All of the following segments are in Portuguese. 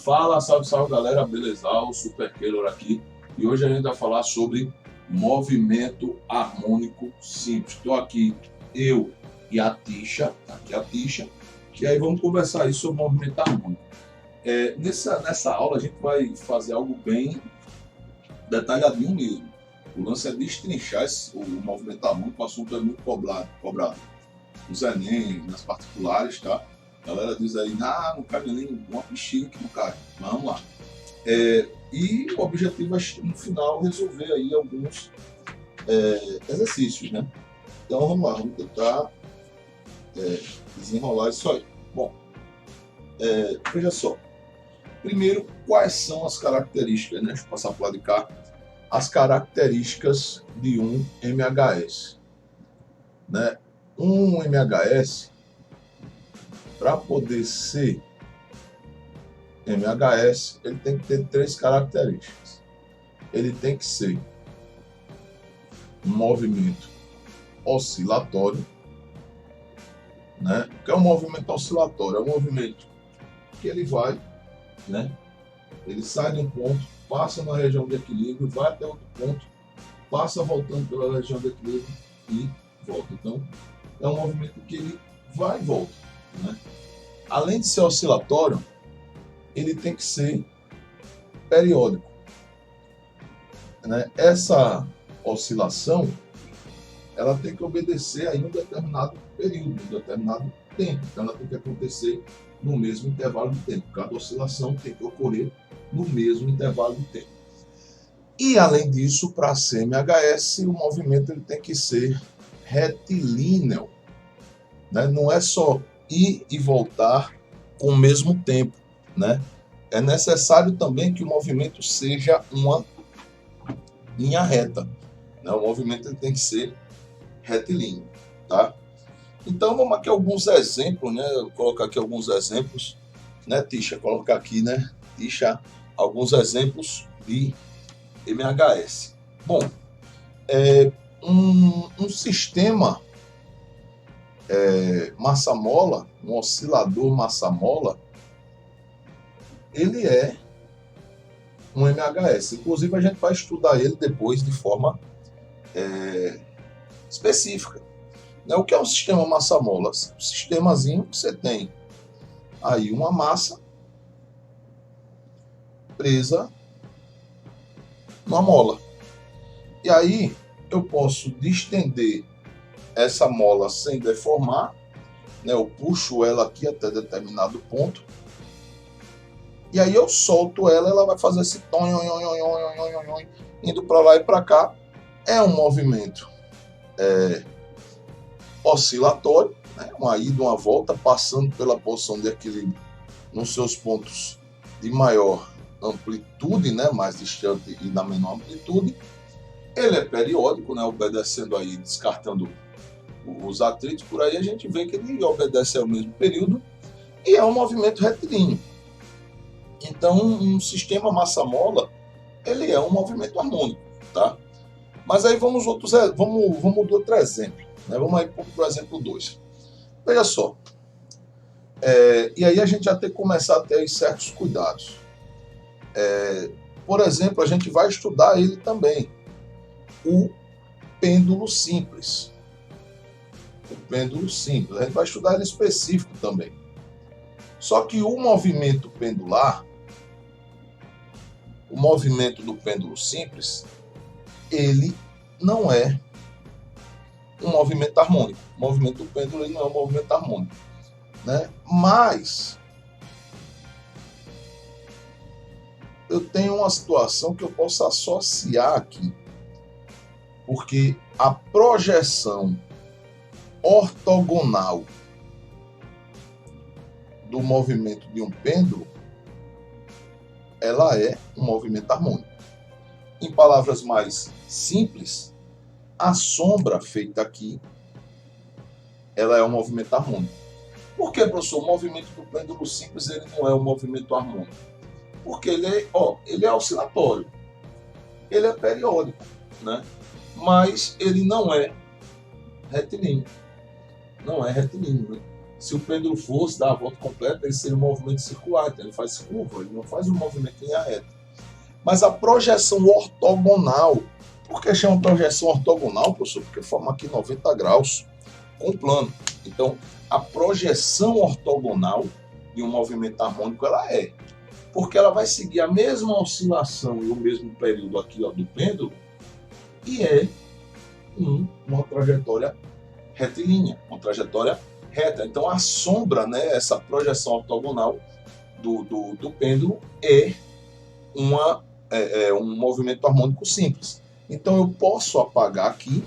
Fala, salve, salve galera, beleza? O Super Keylor aqui e hoje a gente vai falar sobre movimento harmônico simples. Estou aqui, eu e a Tisha, e aí vamos conversar aí sobre movimento harmônico. Nessa aula a gente vai fazer algo bem detalhadinho mesmo. O lance é destrinchar o movimento harmônico, o assunto é muito cobrado. Nos Enem, nas particulares, tá? A galera diz aí, não cabe nem uma bexiga que não cai. Mas vamos lá. E o objetivo é, no final, resolver aí alguns exercícios, né? Então vamos lá, vamos tentar desenrolar isso aí. Bom, veja só. Primeiro, quais são as características, né? Deixa eu passar para o lado de cá. As características de um MHS. Né? Um MHS, para poder ser MHS, ele tem que ter três características. Ele tem que ser um movimento oscilatório, né? O que é um movimento oscilatório? É um movimento que ele vai, né? Ele sai de um ponto, passa na região de equilíbrio, vai até outro ponto, passa voltando pela região de equilíbrio e volta. Então, é um movimento que ele vai e volta, né? Além de ser oscilatório, ele tem que ser periódico, né? Essa oscilação, ela tem que obedecer a um determinado período, um determinado tempo. Então, ela tem que acontecer no mesmo intervalo de tempo. Cada oscilação tem que ocorrer no mesmo intervalo de tempo. E, além disso, para ser MHS, o movimento ele tem que ser retilíneo, né? Não é só ir e voltar com o mesmo tempo, né? É necessário também que o movimento seja uma linha reta, né? O movimento ele tem que ser retilíneo, tá? Então vamos aqui alguns exemplos, né? Eu vou colocar aqui alguns exemplos, né, Tisha? Colocar aqui, né, Tisha, alguns exemplos de MHS. Bom, um sistema massa-mola, um oscilador massa-mola, ele é um MHS. Inclusive, a gente vai estudar ele depois de forma específica. Né? O que é um sistema massa-mola? Um sistemazinho que você tem aí uma massa presa numa mola. E aí eu posso distender essa mola sem deformar, né? Eu puxo ela aqui até determinado ponto, e aí eu solto ela, ela vai fazer esse tom, indo para lá e para cá. É um movimento oscilatório, né? Uma ida, uma volta, passando pela posição de equilíbrio nos seus pontos de maior amplitude, né? Mais distante e da menor amplitude. Ele é periódico, né? Obedecendo aí, descartando os atritos, por aí a gente vê que ele obedece ao mesmo período e é um movimento retilíneo. Então, um sistema massa-mola, ele é um movimento harmônico, tá? Mas aí vamos de outro exemplo, né? Vamos aí para o exemplo 2. Veja só, e aí a gente já tem que começar a ter certos cuidados. Por exemplo, a gente vai estudar ele também, o pêndulo simples. O pêndulo simples, a gente vai estudar ele específico também. Só que o movimento pendular, o movimento do pêndulo simples, ele não é um movimento harmônico. O movimento do pêndulo ele não é um movimento harmônico, né? Mas eu tenho uma situação que eu posso associar aqui, porque a projeção ortogonal do movimento de um pêndulo, ela é um movimento harmônico. Em palavras mais simples, a sombra feita aqui, ela é um movimento harmônico. Por que, professor, o movimento do pêndulo simples ele não é um movimento harmônico? Porque ele é oscilatório, ele é periódico, né? Mas ele não é retilíneo. Não é retilíneo, né? Se o pêndulo fosse dar a volta completa, ele seria um movimento circular, então ele faz curva, ele não faz um movimento em linha reta. Mas a projeção ortogonal, por que chama projeção ortogonal, professor? Porque forma aqui 90 graus com o plano. Então, a projeção ortogonal de um movimento harmônico, ela é. Porque ela vai seguir a mesma oscilação e o mesmo período aqui, ó, do pêndulo, e é uma trajetória retilínea, uma trajetória reta. Então, a sombra, né, essa projeção ortogonal do pêndulo é um movimento harmônico simples. Então, eu posso apagar aqui,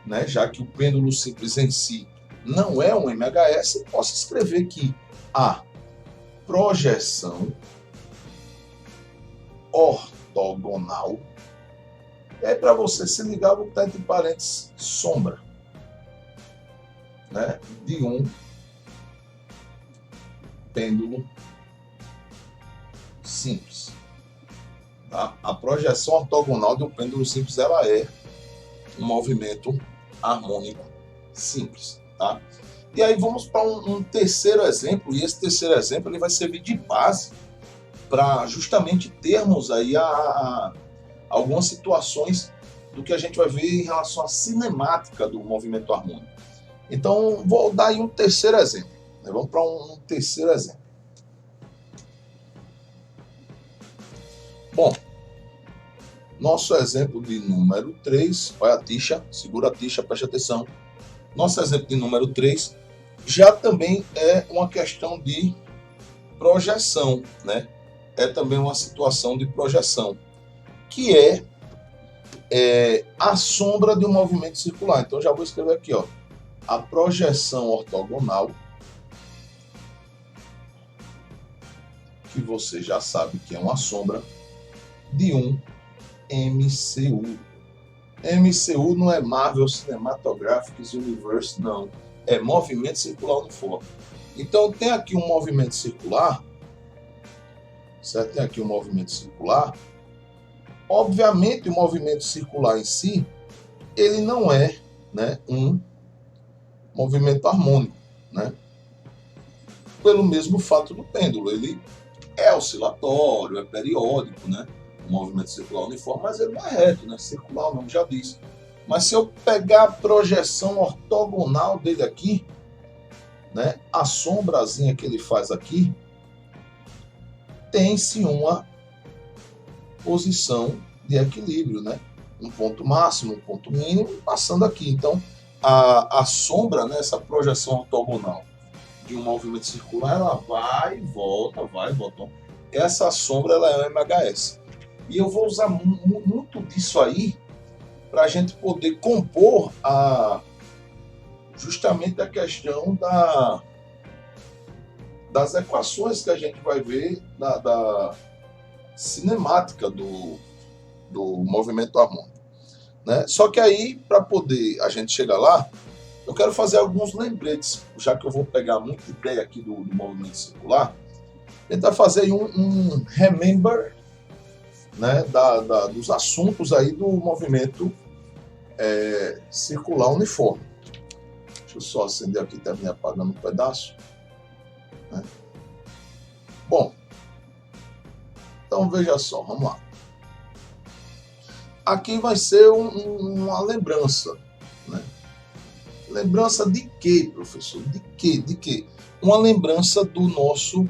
né, já que o pêndulo simples em si não é um MHS, posso escrever que a projeção ortogonal é para você se ligar, vou botar entre parênteses sombra, né, de um pêndulo simples. Tá? A projeção ortogonal de um pêndulo simples, ela é um movimento harmônico simples. Tá? E aí vamos para um terceiro exemplo, e esse terceiro exemplo ele vai servir de base para justamente termos aí algumas situações do que a gente vai ver em relação à cinemática do movimento harmônico. Então, vou dar aí um terceiro exemplo. Né? Vamos para um terceiro exemplo. Bom, nosso exemplo de número 3, olha a tixa, segura a tixa, preste atenção. Nosso exemplo de número 3 já também é uma questão de projeção, né? É também uma situação de projeção, que é a sombra de um movimento circular. Então, já vou escrever aqui, ó, a projeção ortogonal, que você já sabe que é uma sombra, de um MCU. MCU não é Marvel Cinematographic Universe, não. É movimento circular uniforme. Então, tem aqui um movimento circular, certo? Tem aqui um movimento circular. Obviamente, o movimento circular em si, ele não é, né, um movimento harmônico, né? Pelo mesmo fato do pêndulo. Ele é oscilatório, é periódico, né? O movimento circular uniforme, mas ele não é reto, né? Circular, o nome já diz. Mas se eu pegar a projeção ortogonal dele aqui, né, a sombrazinha que ele faz aqui, tem-se uma posição de equilíbrio, né? Um ponto máximo, um ponto mínimo, passando aqui. Então, a sombra, né, essa projeção ortogonal de um movimento circular, ela vai e volta, vai e volta. Essa sombra, ela é um MHS. E eu vou usar muito disso aí para a gente poder compor justamente a questão das equações que a gente vai ver da cinemática do movimento harmônico. Né? Só que aí, para poder a gente chegar lá, eu quero fazer alguns lembretes, já que eu vou pegar muita ideia aqui do movimento circular, tentar fazer aí um remember, né, dos assuntos aí do movimento circular uniforme. Deixa eu só acender aqui, terminei apagando um pedaço. Né? Bom, então veja só, vamos lá. Aqui vai ser uma lembrança. Né? Lembrança de quê, professor? De quê? De quê? Uma lembrança do nosso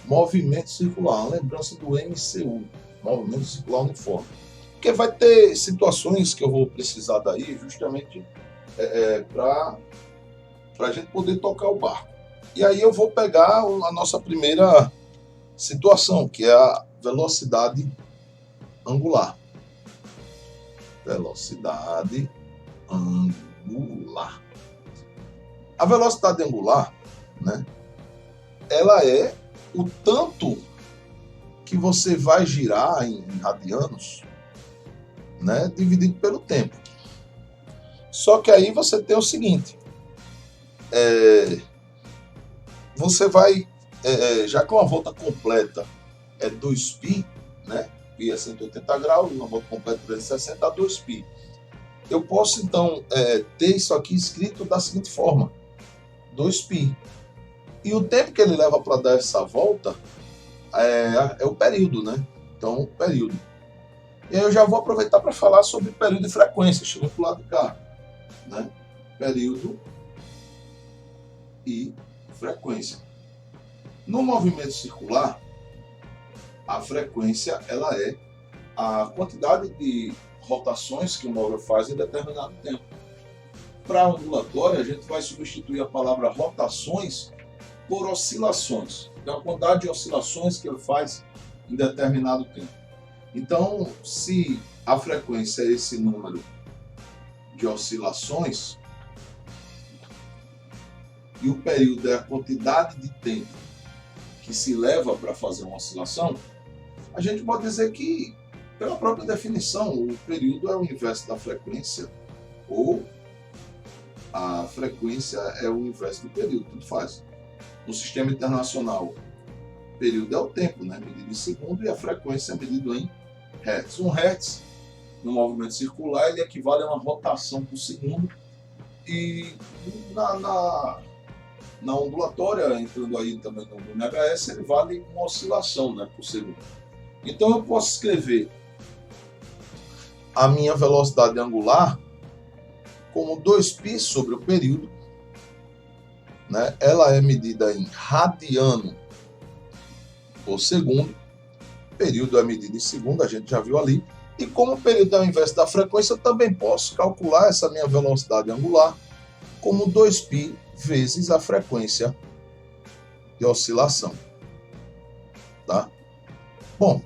movimento circular, uma lembrança do MCU, movimento circular uniforme. Porque vai ter situações que eu vou precisar daí justamente para a gente poder tocar o barco. E aí eu vou pegar a nossa primeira situação, que é a velocidade angular. Velocidade angular. A velocidade angular, né, ela é o tanto que você vai girar em radianos, né, dividido pelo tempo. Só que aí você tem o seguinte, você vai, já que uma volta completa é 2π, né, π é 180 graus, uma volta completa é 360, 2π. Eu posso, então, ter isso aqui escrito da seguinte forma. 2π. E o tempo que ele leva para dar essa volta é o período, né? Então, período. E aí eu já vou aproveitar para falar sobre período e frequência. Deixa eu ver para o lado de cá. Né? Período e frequência. No movimento circular, a frequência ela é a quantidade de rotações que o móvel faz em determinado tempo. Para a ondulatória, a gente vai substituir a palavra rotações por oscilações. Então, a quantidade de oscilações que ele faz em determinado tempo. Então, se a frequência é esse número de oscilações e o período é a quantidade de tempo que se leva para fazer uma oscilação, a gente pode dizer que, pela própria definição, o período é o inverso da frequência ou a frequência é o inverso do período, tudo faz. No sistema internacional, o período é o tempo, né, medido em segundo, e a frequência é medida em hertz. 1 hertz no movimento circular ele equivale a uma rotação por segundo, e na ondulatória, entrando aí também no MHS, ele vale uma oscilação, né, por segundo. Então eu posso escrever a minha velocidade angular como 2π sobre o período, né? Ela é medida em radiano por segundo, período é medido em segundo, a gente já viu ali, e como o período é o inverso da frequência, eu também posso calcular essa minha velocidade angular como 2π vezes a frequência de oscilação. Tá? Bom,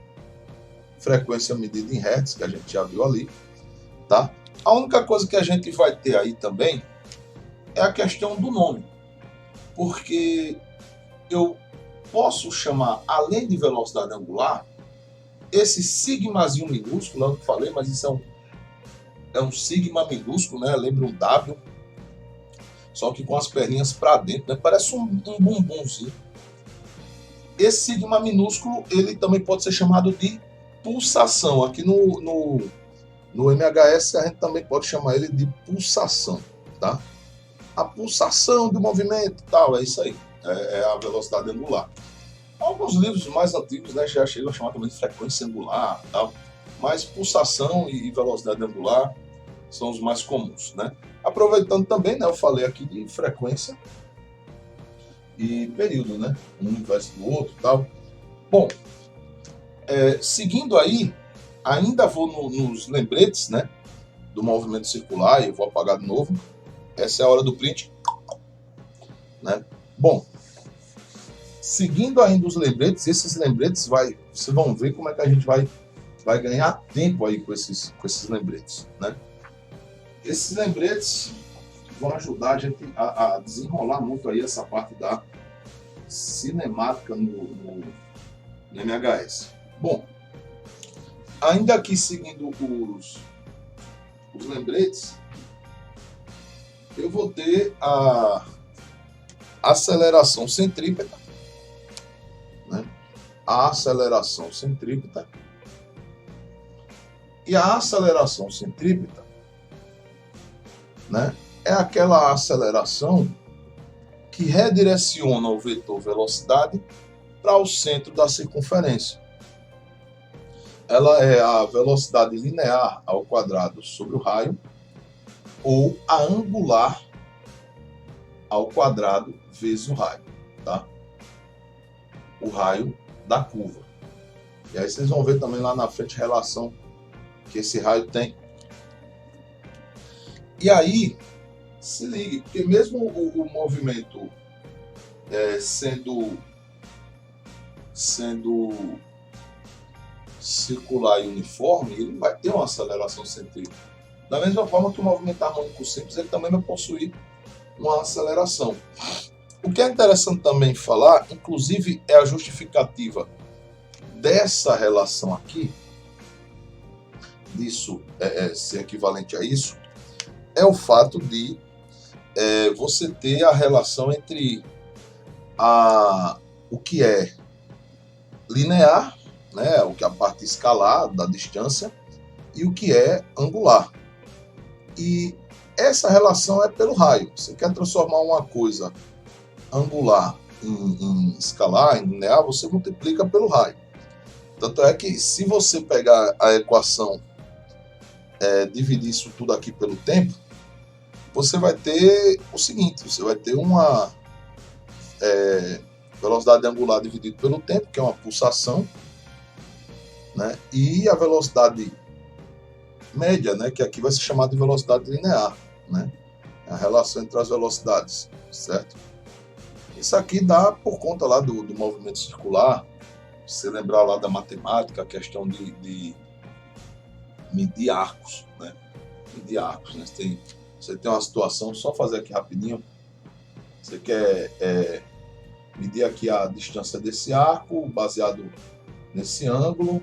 frequência medida em hertz, que a gente já viu ali. Tá? A única coisa que a gente vai ter aí também é a questão do nome. Porque eu posso chamar, além de velocidade angular, esse sigmazinho minúsculo, não falei, mas isso é um sigma minúsculo, né? Lembra um W, só que com as perninhas para dentro, né? Parece um bumbumzinho. Esse sigma minúsculo, ele também pode ser chamado de pulsação. Aqui no MHS a gente também pode chamar ele de pulsação, tá? A pulsação do movimento e tal, é isso aí, é a velocidade angular. Alguns livros mais antigos, né, já chegam a chamar também de frequência angular e tal, mas pulsação e velocidade angular são os mais comuns, né? Aproveitando também, né, eu falei aqui de frequência e período, né, um inverso do outro e tal. Bom, seguindo aí, ainda vou nos lembretes, né, do movimento circular, e eu vou apagar de novo. Essa é a hora do print, né? Bom, seguindo ainda os lembretes, esses lembretes vocês vão ver como é que a gente vai ganhar tempo aí com esses lembretes, né? Esses lembretes vão ajudar a gente a desenrolar muito aí essa parte da cinemática no MHS. Bom, ainda aqui seguindo os lembretes, eu vou ter a aceleração centrípeta, né? A aceleração centrípeta. E a aceleração centrípeta, né, é aquela aceleração que redireciona o vetor velocidade para o centro da circunferência. Ela é a velocidade linear ao quadrado sobre o raio, ou a angular ao quadrado vezes o raio, tá? O raio da curva. E aí vocês vão ver também lá na frente a relação que esse raio tem. E aí, se ligue, porque mesmo o movimento sendo circular e uniforme, ele vai ter uma aceleração centrípeta. Da mesma forma que o movimento harmônico simples, ele também vai possuir uma aceleração. O que é interessante também falar, inclusive, é a justificativa dessa relação aqui, disso ser equivalente a isso, é o fato de você ter a relação entre o que é linear, né, o que é a parte escalar da distância, e o que é angular. E essa relação é pelo raio. Você quer transformar uma coisa angular em escalar, em linear, você multiplica pelo raio. Tanto é que se você pegar a equação, dividir isso tudo aqui pelo tempo, você vai ter o seguinte, você vai ter uma velocidade angular dividido pelo tempo, que é uma pulsação, né? E a velocidade média, né? Que aqui vai ser chamada de velocidade linear, né? A relação entre as velocidades, certo? Isso aqui dá por conta lá do movimento circular. Se lembrar lá da matemática, a questão de medir arcos, né? Medir arcos, né? Você tem uma situação, só fazer aqui rapidinho. Você quer medir aqui a distância desse arco, baseado nesse ângulo,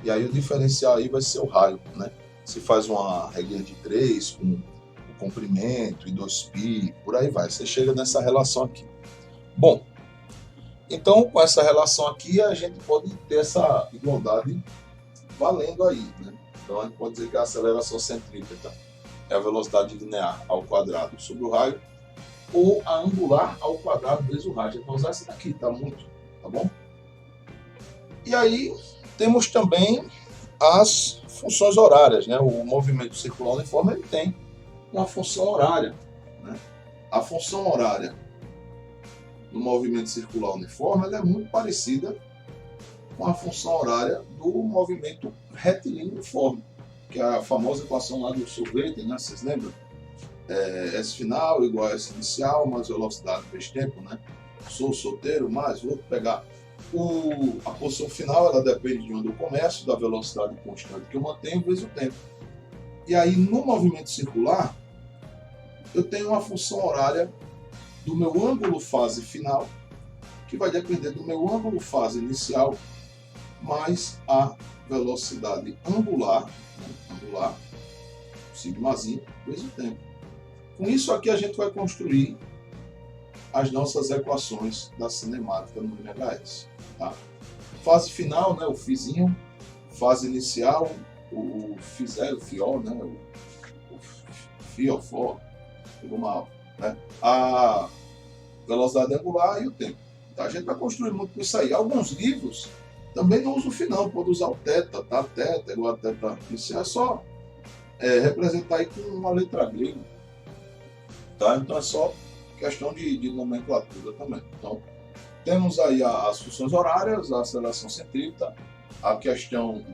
e aí o diferencial aí vai ser o raio, né? Se faz uma regra de 3 com o comprimento e 2π, por aí vai. Você chega nessa relação aqui. Bom, então com essa relação aqui a gente pode ter essa igualdade valendo aí, né? Então a gente pode dizer que a aceleração centrípeta é a velocidade linear ao quadrado sobre o raio, ou a angular ao quadrado vezes o raio. A gente vai usar essa daqui, tá bom? E aí temos também as funções horárias, né? O movimento circular uniforme ele tem uma função horária, né? A função horária do movimento circular uniforme ela é muito parecida com a função horária do movimento retilíneo uniforme, que é a famosa equação lá do sorvete, né? Vocês lembram? S final igual a S inicial mais velocidade vezes tempo, né? Sou solteiro, mas vou pegar a posição final, ela depende de onde eu começo, da velocidade constante que eu mantenho vezes o tempo. E aí no movimento circular eu tenho uma função horária do meu ângulo fase final, que vai depender do meu ângulo fase inicial mais a velocidade angular, né? Angular, sigmazinho, vezes o tempo. Com isso aqui a gente vai construir as nossas equações da cinemática no MHS. Tá? Fase final, né, o Φzinho. Fase inicial, o Φ0, o Φo, né, o Φ, pegou mal, né? A velocidade angular e o tempo. Tá? A gente vai construir muito com isso aí. Alguns livros também não usam o Φ não, pode usar o θ, tá? Θ igual a θ inicial, é só representar aí com uma letra grega. Tá? Então é só questão de nomenclatura também. Então, temos aí as funções horárias, a aceleração centrípeta, a questão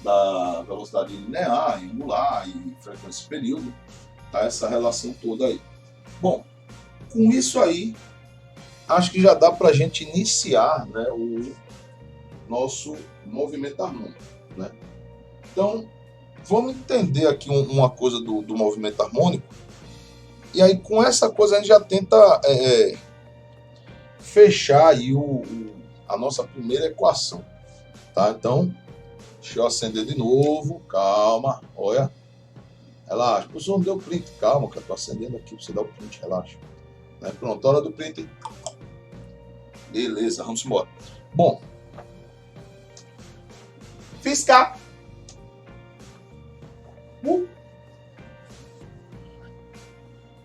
da velocidade linear, angular e frequência período, tá? Essa relação toda aí. Bom, com isso aí, acho que já dá para a gente iniciar, né, o nosso movimento harmônico, né? Então, vamos entender aqui uma coisa do movimento harmônico. E aí, com essa coisa, a gente já tenta fechar aí a nossa primeira equação. Tá? Então, deixa eu acender de novo. Calma, olha. Relaxa. O professor não deu print. Calma, que eu estou acendendo aqui para você dar o print. Relaxa. Né? Pronto, hora do print. Beleza, vamos embora. Bom. Fiscar.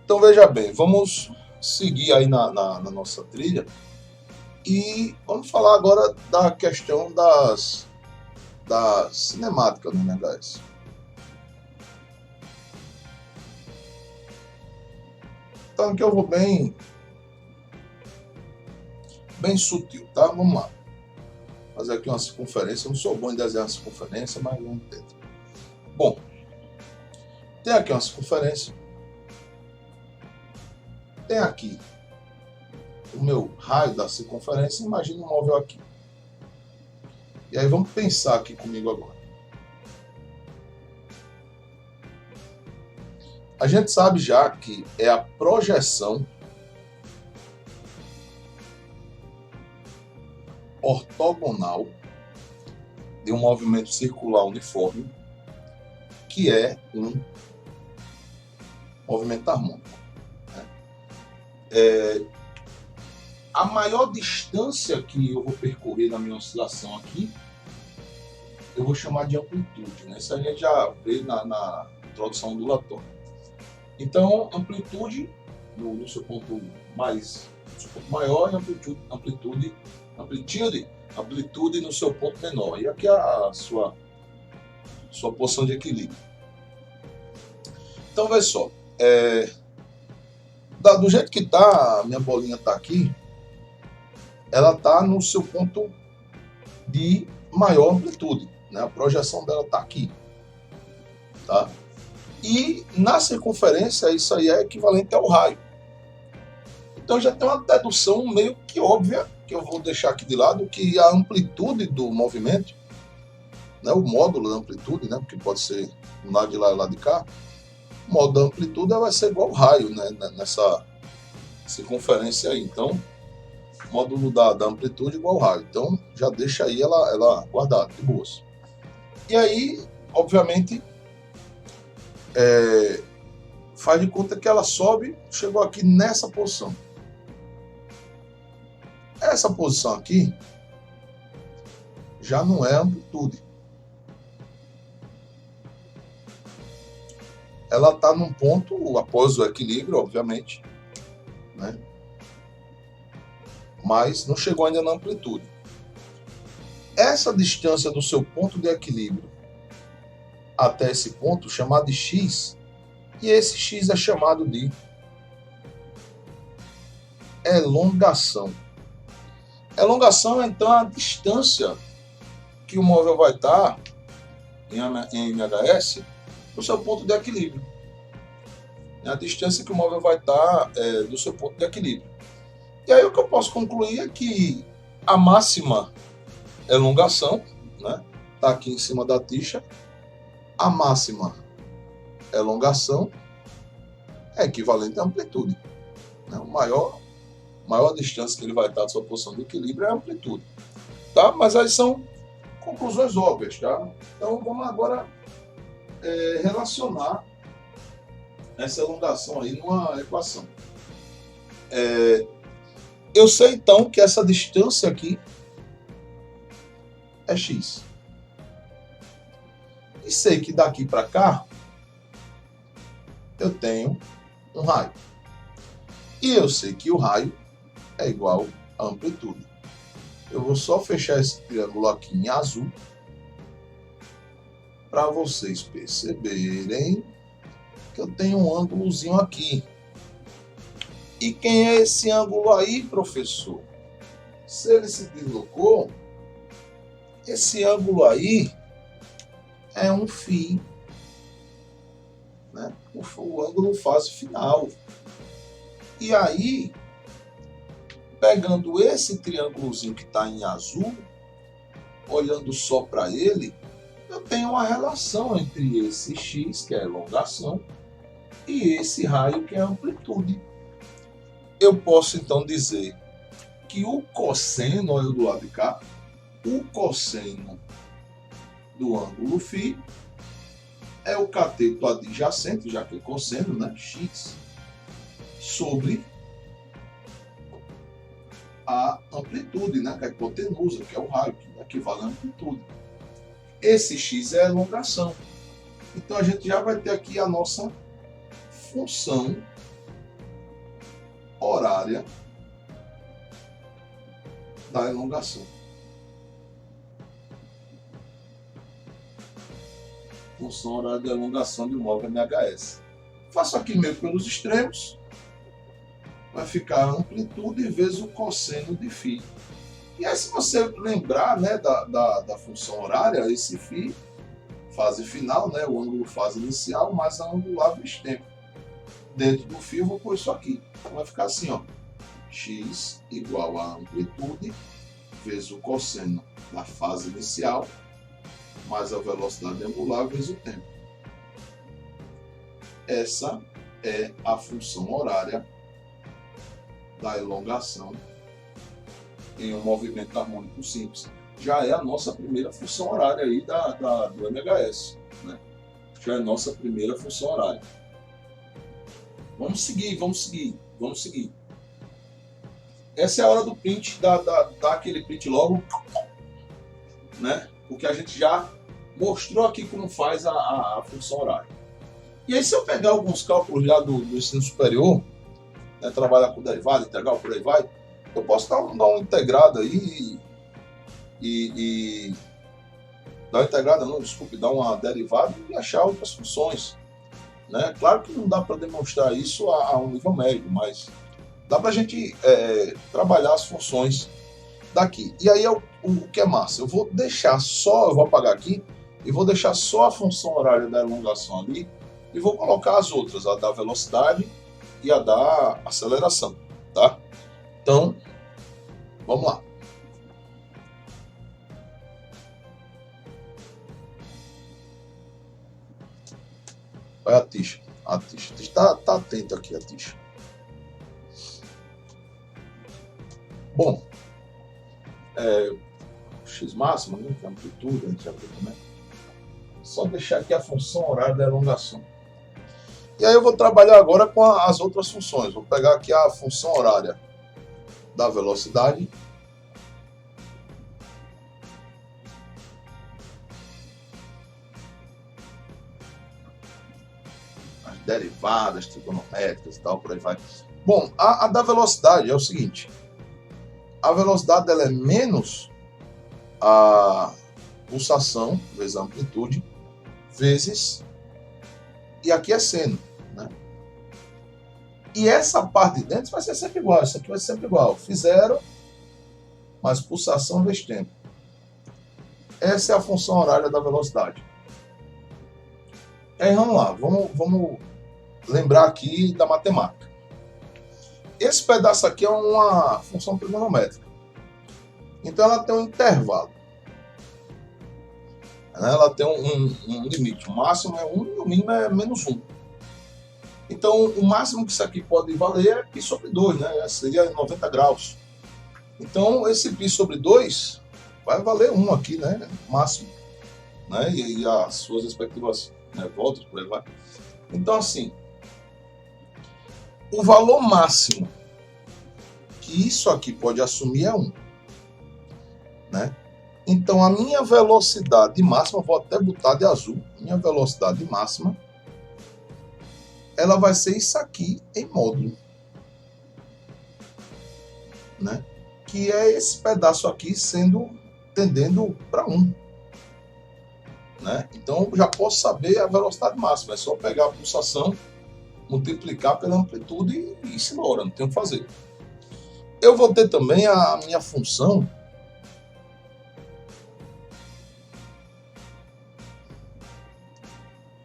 Então veja bem, vamos seguir aí na nossa trilha e vamos falar agora da questão da cinemática no MHS. Então aqui eu vou bem sutil, tá? Vamos lá. Fazer aqui uma circunferência. Eu não sou bom em desenhar circunferência, mas vamos tentar. Bom, tem aqui uma circunferência. Tem aqui o meu raio da circunferência. Imagina um móvel aqui. E aí vamos pensar aqui comigo agora. A gente sabe já que é a projeção ortogonal de um movimento circular uniforme, que é um movimento harmônico. A maior distância que eu vou percorrer na minha oscilação aqui, eu vou chamar de amplitude, né? Isso a gente já vê na introdução ondulatória. Então, amplitude no seu ponto maior e amplitude no seu ponto menor. E aqui é a sua posição de equilíbrio. Então, veja só, do jeito que tá, a minha bolinha tá aqui, ela tá no seu ponto de maior amplitude, né? A projeção dela tá aqui, tá? E na circunferência, isso aí é equivalente ao raio. Então já tem uma dedução meio que óbvia, que eu vou deixar aqui de lado, que a amplitude do movimento, né, o módulo da amplitude, né, porque pode ser um lado de lá e um lado de cá, o módulo da amplitude vai ser igual ao raio, né, nessa circunferência aí. Então, módulo da amplitude igual ao raio. Então, já deixa aí ela guardada, de boas. E aí, obviamente, faz de conta que ela sobe, chegou aqui nessa posição. Essa posição aqui já não é amplitude. Ela está num ponto após o equilíbrio, obviamente, né? Mas não chegou ainda na amplitude. Essa distância do seu ponto de equilíbrio até esse ponto, chamado de x, e esse x é chamado de elongação. Elongação é, então, a distância que o móvel vai estar em MHS do seu ponto de equilíbrio. É a distância que o móvel vai estar do seu ponto de equilíbrio. E aí o que eu posso concluir é que a máxima elongação, né, está aqui em cima da tixa, a máxima elongação é equivalente à amplitude. Né? Maior distância que ele vai estar da sua posição de equilíbrio é a amplitude. Tá? Mas aí são conclusões óbvias. Tá? Então vamos agora relacionar essa elongação aí numa equação. Eu sei então que essa distância aqui é x. E sei que daqui para cá eu tenho um raio. E eu sei que o raio é igual à amplitude. Eu vou só fechar esse triângulo aqui em azul para vocês perceberem que eu tenho um ângulozinho aqui. E quem é esse ângulo aí, professor? Se ele se deslocou, esse ângulo aí é um φ, né? O ângulo fase final. E aí, pegando esse triângulozinho que está em azul, olhando só para ele, eu tenho uma relação entre esse x, que é a elongação, e esse raio, que é a amplitude. Eu posso então dizer que o cosseno, olha do lado de cá, o cosseno do ângulo φ é o cateto adjacente, já que é cosseno, né, x, sobre a amplitude, né, que é a hipotenusa, que é o raio, que equivale à amplitude. Esse x é a elongação. Então a gente já vai ter aqui a nossa função horária da elongação. Função horária da elongação de um móvel MHS. Faço aqui meio pelos extremos. Vai ficar a amplitude vezes o cosseno de φ. E aí, se você lembrar, né, da função horária, esse φ, fase final, né, o ângulo fase inicial, mais a angular vezes tempo. Dentro do φ eu vou pôr isso aqui. Então vai ficar assim, ó, x igual a amplitude vezes o cosseno da fase inicial, mais a velocidade angular vezes o tempo. Essa é a função horária da elongação em um movimento harmônico simples. Já é a nossa primeira função horária aí do MHS, né? Já é a nossa primeira função horária. Vamos seguir. Essa é a hora do print, dá aquele print logo, né? Porque a gente já mostrou aqui como faz a função horária. E aí, se eu pegar alguns cálculos já do ensino superior, né, trabalhar com derivado, integral, por aí vai, eu posso dar uma integrada aí e dar uma integrada, não, desculpe, dar uma derivada e achar outras funções. Né? Claro que não dá para demonstrar isso a um nível médio, mas dá para a gente trabalhar as funções daqui. E aí o que é massa? Eu vou apagar aqui e vou deixar só a função horária da elongação ali e vou colocar as outras, a da velocidade e a da aceleração, tá? Então, vamos lá. Olha a Tisha. A Tisha tá atento aqui, a Tisha. Bom, x máximo, né, que é amplitude, a gente já viu também. Só deixar aqui a função horária da elongação. E aí eu vou trabalhar agora com as outras funções. Vou pegar aqui a função horária da velocidade. As derivadas trigonométricas e tal, por aí vai. Bom, a da velocidade é o seguinte. A velocidade dela é menos a pulsação, vezes a amplitude, vezes... E aqui é seno. Né? E essa parte de dentro vai ser sempre igual. Isso aqui vai ser sempre igual. Φ0 mais pulsação vezes tempo. Essa é a função horária da velocidade. E aí vamos lá. Vamos lembrar aqui da matemática. Esse pedaço aqui é uma função trigonométrica. Então ela tem um intervalo. Ela tem um limite. O máximo é 1 e o mínimo é menos 1. Então, o máximo que isso aqui pode valer é π sobre 2, né? Seria 90 graus. Então, esse π sobre 2 vai valer 1 aqui, né? Máximo. Né? E as suas respectivas, né, voltas, por aí vai. Então, assim, o valor máximo que isso aqui pode assumir é 1. Né? Então, a minha velocidade máxima, vou até botar de azul, minha velocidade máxima, ela vai ser isso aqui em módulo. Né? Que é esse pedaço aqui tendendo para 1. Né? Então, eu já posso saber a velocidade máxima. É só pegar a pulsação, multiplicar pela amplitude e se embora, não tem o que fazer. Eu vou ter também a minha função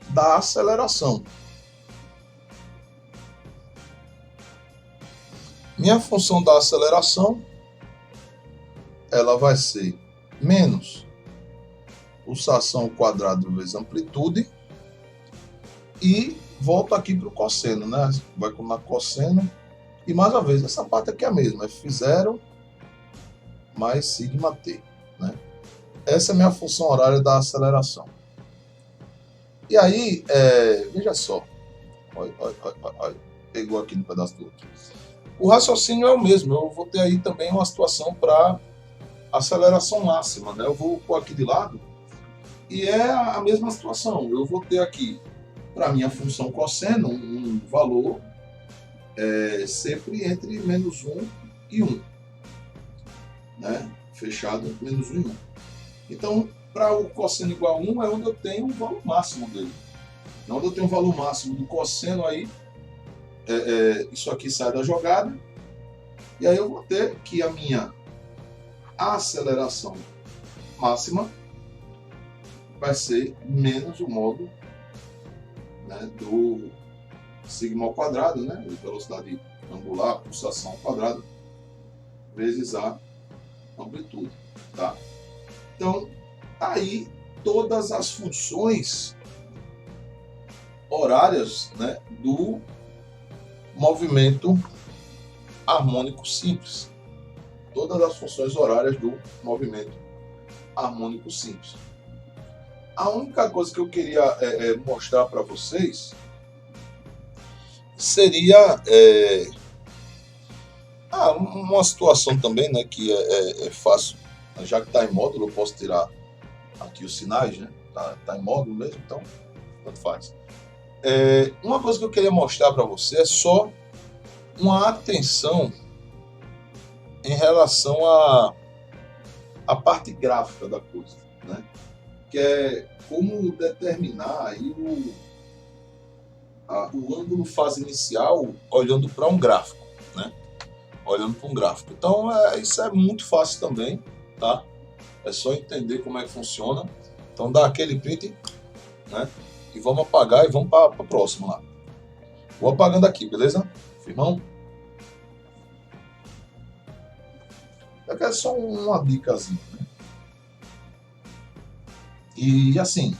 da aceleração. Minha função da aceleração, ela vai ser menos pulsação ao quadrado vezes amplitude e volto aqui para o cosseno, né? Vai com na cosseno e mais uma vez, essa parte aqui é a mesma, é Φ0 mais sigma t, né? Essa é a minha função horária da aceleração. E aí, veja só, olha, pegou aqui no pedaço do outro. O raciocínio é o mesmo, eu vou ter aí também uma situação para aceleração máxima, né? Eu vou pôr aqui de lado e é a mesma situação. Eu vou ter aqui, para minha função cosseno, um valor sempre entre menos 1 e 1. Né? Fechado entre menos 1 e 1. Então, para o cosseno igual a 1 é onde eu tenho o valor máximo dele. Onde eu tenho o valor máximo do cosseno aí, isso aqui sai da jogada, e aí eu vou ter que a minha aceleração máxima vai ser menos o módulo, né, do sigma ao quadrado, né, velocidade angular, pulsação ao quadrado, vezes a amplitude. Tá? Então, aí todas as funções horárias, né, do movimento harmônico simples. Todas as funções horárias do movimento harmônico simples. A única coisa que eu queria mostrar para vocês seria uma situação também, né, que é fácil, já que está em módulo, eu posso tirar aqui os sinais, né? Tá em módulo mesmo, então tanto faz. Uma coisa que eu queria mostrar para você é só uma atenção em relação à parte gráfica da coisa, né? Que é como determinar aí o ângulo fase inicial olhando para um gráfico, né? Olhando para um gráfico. Então, isso é muito fácil também, tá? É só entender como é que funciona. Então, dá aquele print, né? E vamos apagar e vamos para a próxima lá. Vou apagando aqui, beleza? Firmão? Aqui é só uma dicasinha, né? E assim,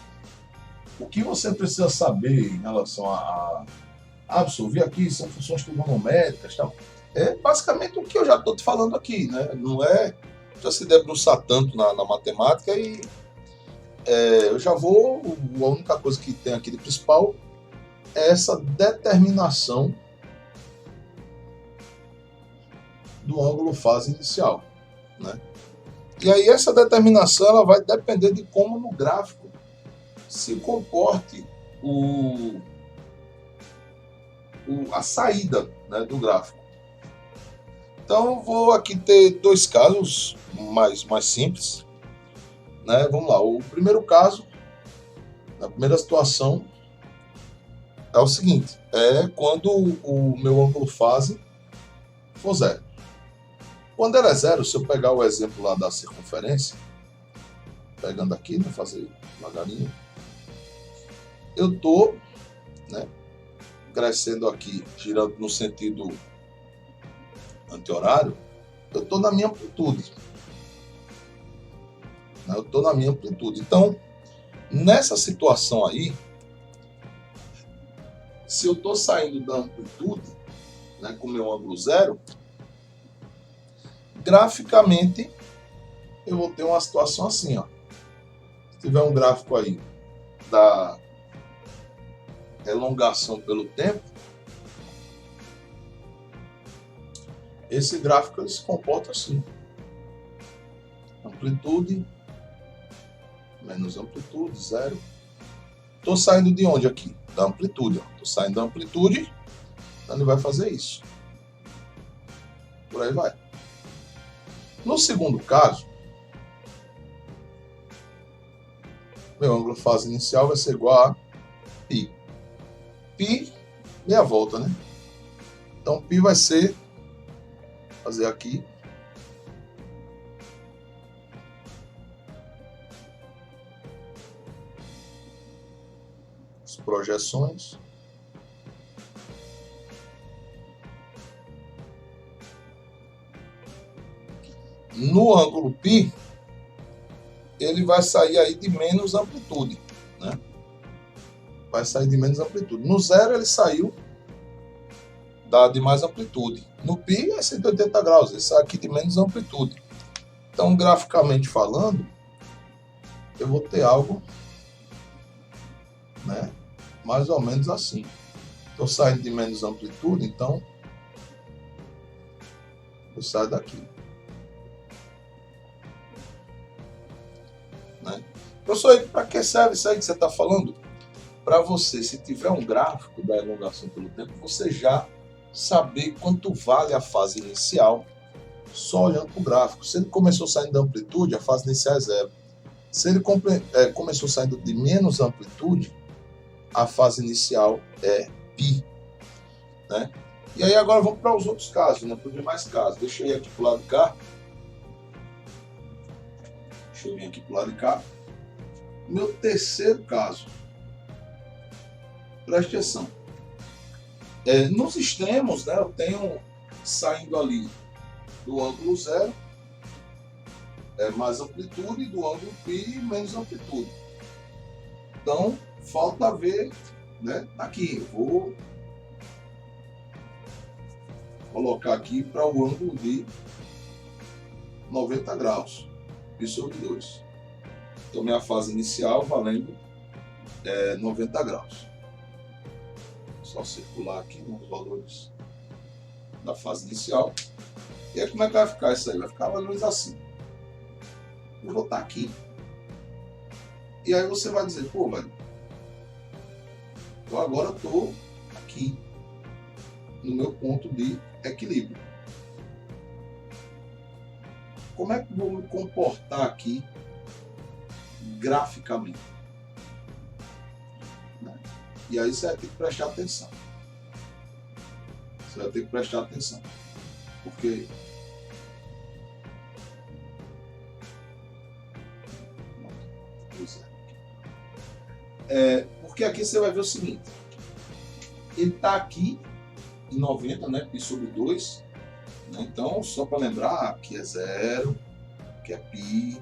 o que você precisa saber em relação a absorver aqui são funções trigonométricas, tal. É basicamente o que eu já estou te falando aqui, né? Não é já se debruçar tanto na matemática e eu já vou. A única coisa que tem aqui de principal é essa determinação do ângulo fase inicial, né? E aí essa determinação ela vai depender de como no gráfico se comporte a saída, né, do gráfico. Então vou aqui ter dois casos mais simples, né? Vamos lá. O primeiro caso, a primeira situação é o seguinte: é quando o meu ângulo fase for zero. Quando ela é zero, se eu pegar o exemplo lá da circunferência, pegando aqui, né, fazer devagarinho, eu estou, né, crescendo aqui, girando no sentido anti-horário, eu estou na minha amplitude. Né, eu estou na minha amplitude. Então, nessa situação aí, se eu estou saindo da amplitude, né, com meu ângulo zero, graficamente eu vou ter uma situação assim, ó. Se tiver um gráfico aí da elongação pelo tempo, esse gráfico ele se comporta assim: amplitude menos amplitude, zero. Estou saindo de onde aqui? Da amplitude. Estou saindo da amplitude, então ele vai fazer isso. Por aí vai. No segundo caso, meu ângulo fase inicial vai ser igual a π. Π, meia volta, né? Então, π vai ser, fazer aqui, as projeções. No ângulo π, ele vai sair aí de menos amplitude, né? Vai sair de menos amplitude. No zero ele saiu de mais amplitude. No π é 180 graus, ele sai aqui de menos amplitude. Então, graficamente falando, eu vou ter algo, né, mais ou menos assim. Estou saindo de menos amplitude, então eu saio daqui. Né? Professor, para que serve isso aí que você está falando? Para você, se tiver um gráfico da elongação pelo tempo, você já saber quanto vale a fase inicial só olhando para o gráfico. Se ele começou saindo da amplitude, a fase inicial é zero. Se ele começou saindo de menos amplitude, a fase inicial é π. Né? E aí agora vamos para os outros casos, né? Para os demais casos. Deixa eu ir aqui para o lado de cá. Deixa eu vir aqui para o lado de cá. Meu terceiro caso. Preste atenção. Nos extremos, né, eu tenho saindo ali do ângulo zero, mais amplitude, e do ângulo π menos amplitude. Então, falta ver, né, aqui. Eu vou colocar aqui para o ângulo de 90 graus, π sobre 2. Então, minha fase inicial valendo 90 graus. Só circular aqui nos valores da fase inicial. E aí como é que vai ficar isso aí? Vai ficar mais ou menos assim. Eu vou estar aqui. E aí você vai dizer, pô, velho, eu agora estou aqui. no meu ponto de equilíbrio. Como é que eu vou me comportar aqui graficamente? E aí você vai ter que prestar atenção. Você vai ter que prestar atenção. Porque porque aqui você vai ver o seguinte. Ele está aqui em 90, né? Π sobre 2. Né? Então, só para lembrar, que é 0, que é π,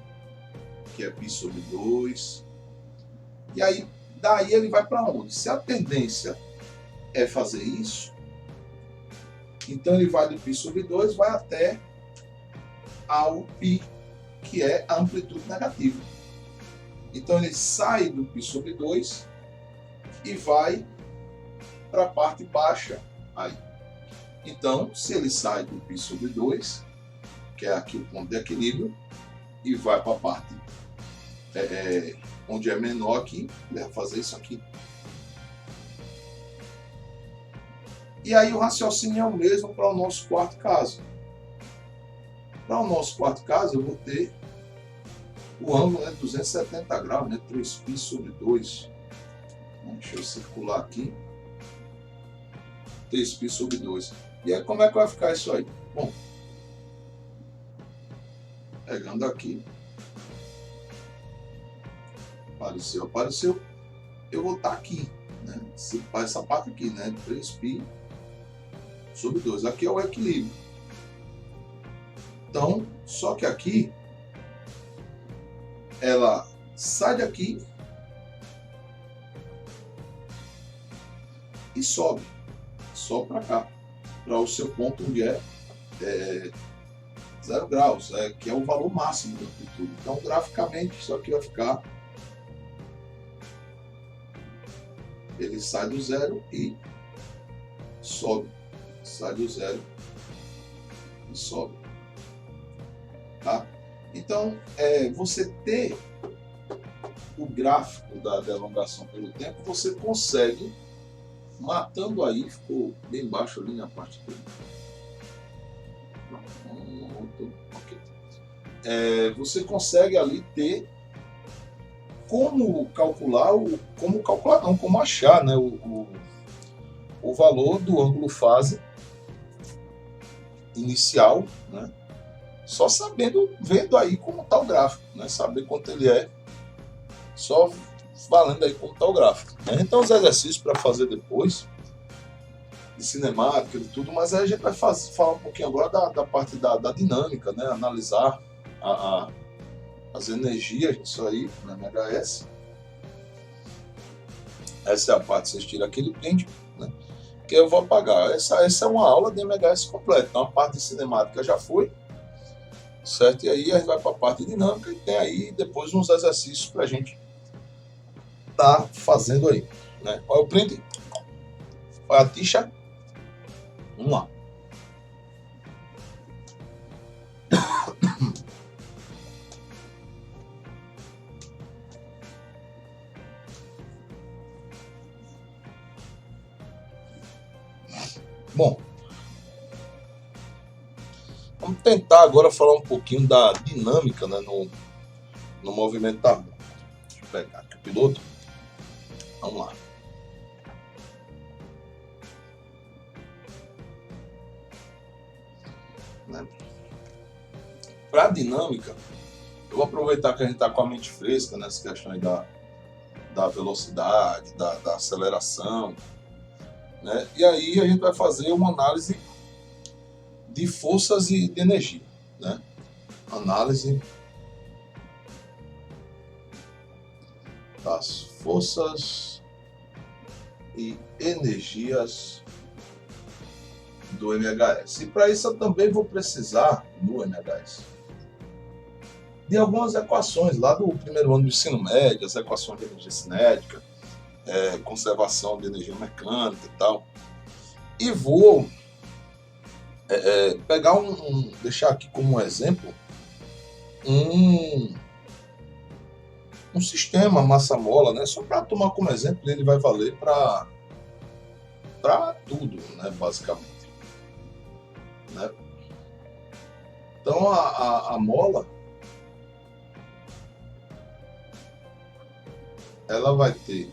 que é π sobre 2. E aí, daí ele vai para onde? Se a tendência é fazer isso, então ele vai do π sobre 2, vai até ao π, que é a amplitude negativa. Então ele sai do π sobre 2 e vai para a parte baixa aí. Então, se ele sai do π sobre 2, que é aqui o ponto de equilíbrio, e vai para a parte onde é menor aqui, ele vai fazer isso aqui. E aí o raciocínio é o mesmo para o nosso quarto caso. Para o nosso quarto caso, eu vou ter o ângulo, né, 270 graus, né, 3π sobre 2. Deixa eu circular aqui. 3π sobre 2. E aí, como é que vai ficar isso aí? Bom, pegando aqui. Apareceu. Eu vou estar aqui, né? Essa parte aqui, né? 3π sobre 2. Aqui é o equilíbrio. Então, só que aqui, ela sai daqui e sobe para cá, para o seu ponto onde é 0 graus, que é o valor máximo da amplitude. Então, graficamente, isso aqui vai ficar, ele sai do 0 e sobe, sai do 0 e sobe, tá? Então, você ter o gráfico da elongação pelo tempo, você consegue, matando aí, ficou bem baixo ali na parte dele. Você consegue ali ter como achar, né, o valor do ângulo fase inicial, né, só vendo aí como está o gráfico, né, saber quanto ele é, só valendo aí como está o gráfico. Então, os exercícios para fazer depois, de cinemática e tudo, mas aí a gente vai falar um pouquinho agora da parte da dinâmica, né, analisar as energias disso aí, na MHS. Essa é a parte que vocês tiram aquele print, né, que eu vou apagar. Essa é uma aula de MHS completa. Então, a parte de cinemática já foi, certo? E aí a gente vai para a parte dinâmica e tem aí depois uns exercícios para a gente tá fazendo aí, né? Olha o print, olha a tixa, vamos lá. Bom, vamos tentar agora falar um pouquinho da dinâmica, né, no movimento da mão. Deixa eu pegar aqui o piloto. Vamos lá. Né? Para a dinâmica, eu vou aproveitar que a gente está com a mente fresca nessa questão aí da velocidade, da aceleração, né? E aí a gente vai fazer uma análise de forças e de energia, né? Análise das forças e energias do MHS. E para isso eu também vou precisar, no MHS, de algumas equações lá do primeiro ano do ensino médio, as equações de energia cinética, conservação de energia mecânica e tal. E vou pegar deixar aqui como um exemplo um sistema massa-mola, né? Só para tomar como exemplo, ele vai valer para para tudo, né, basicamente. Né? Então a mola, ela vai ter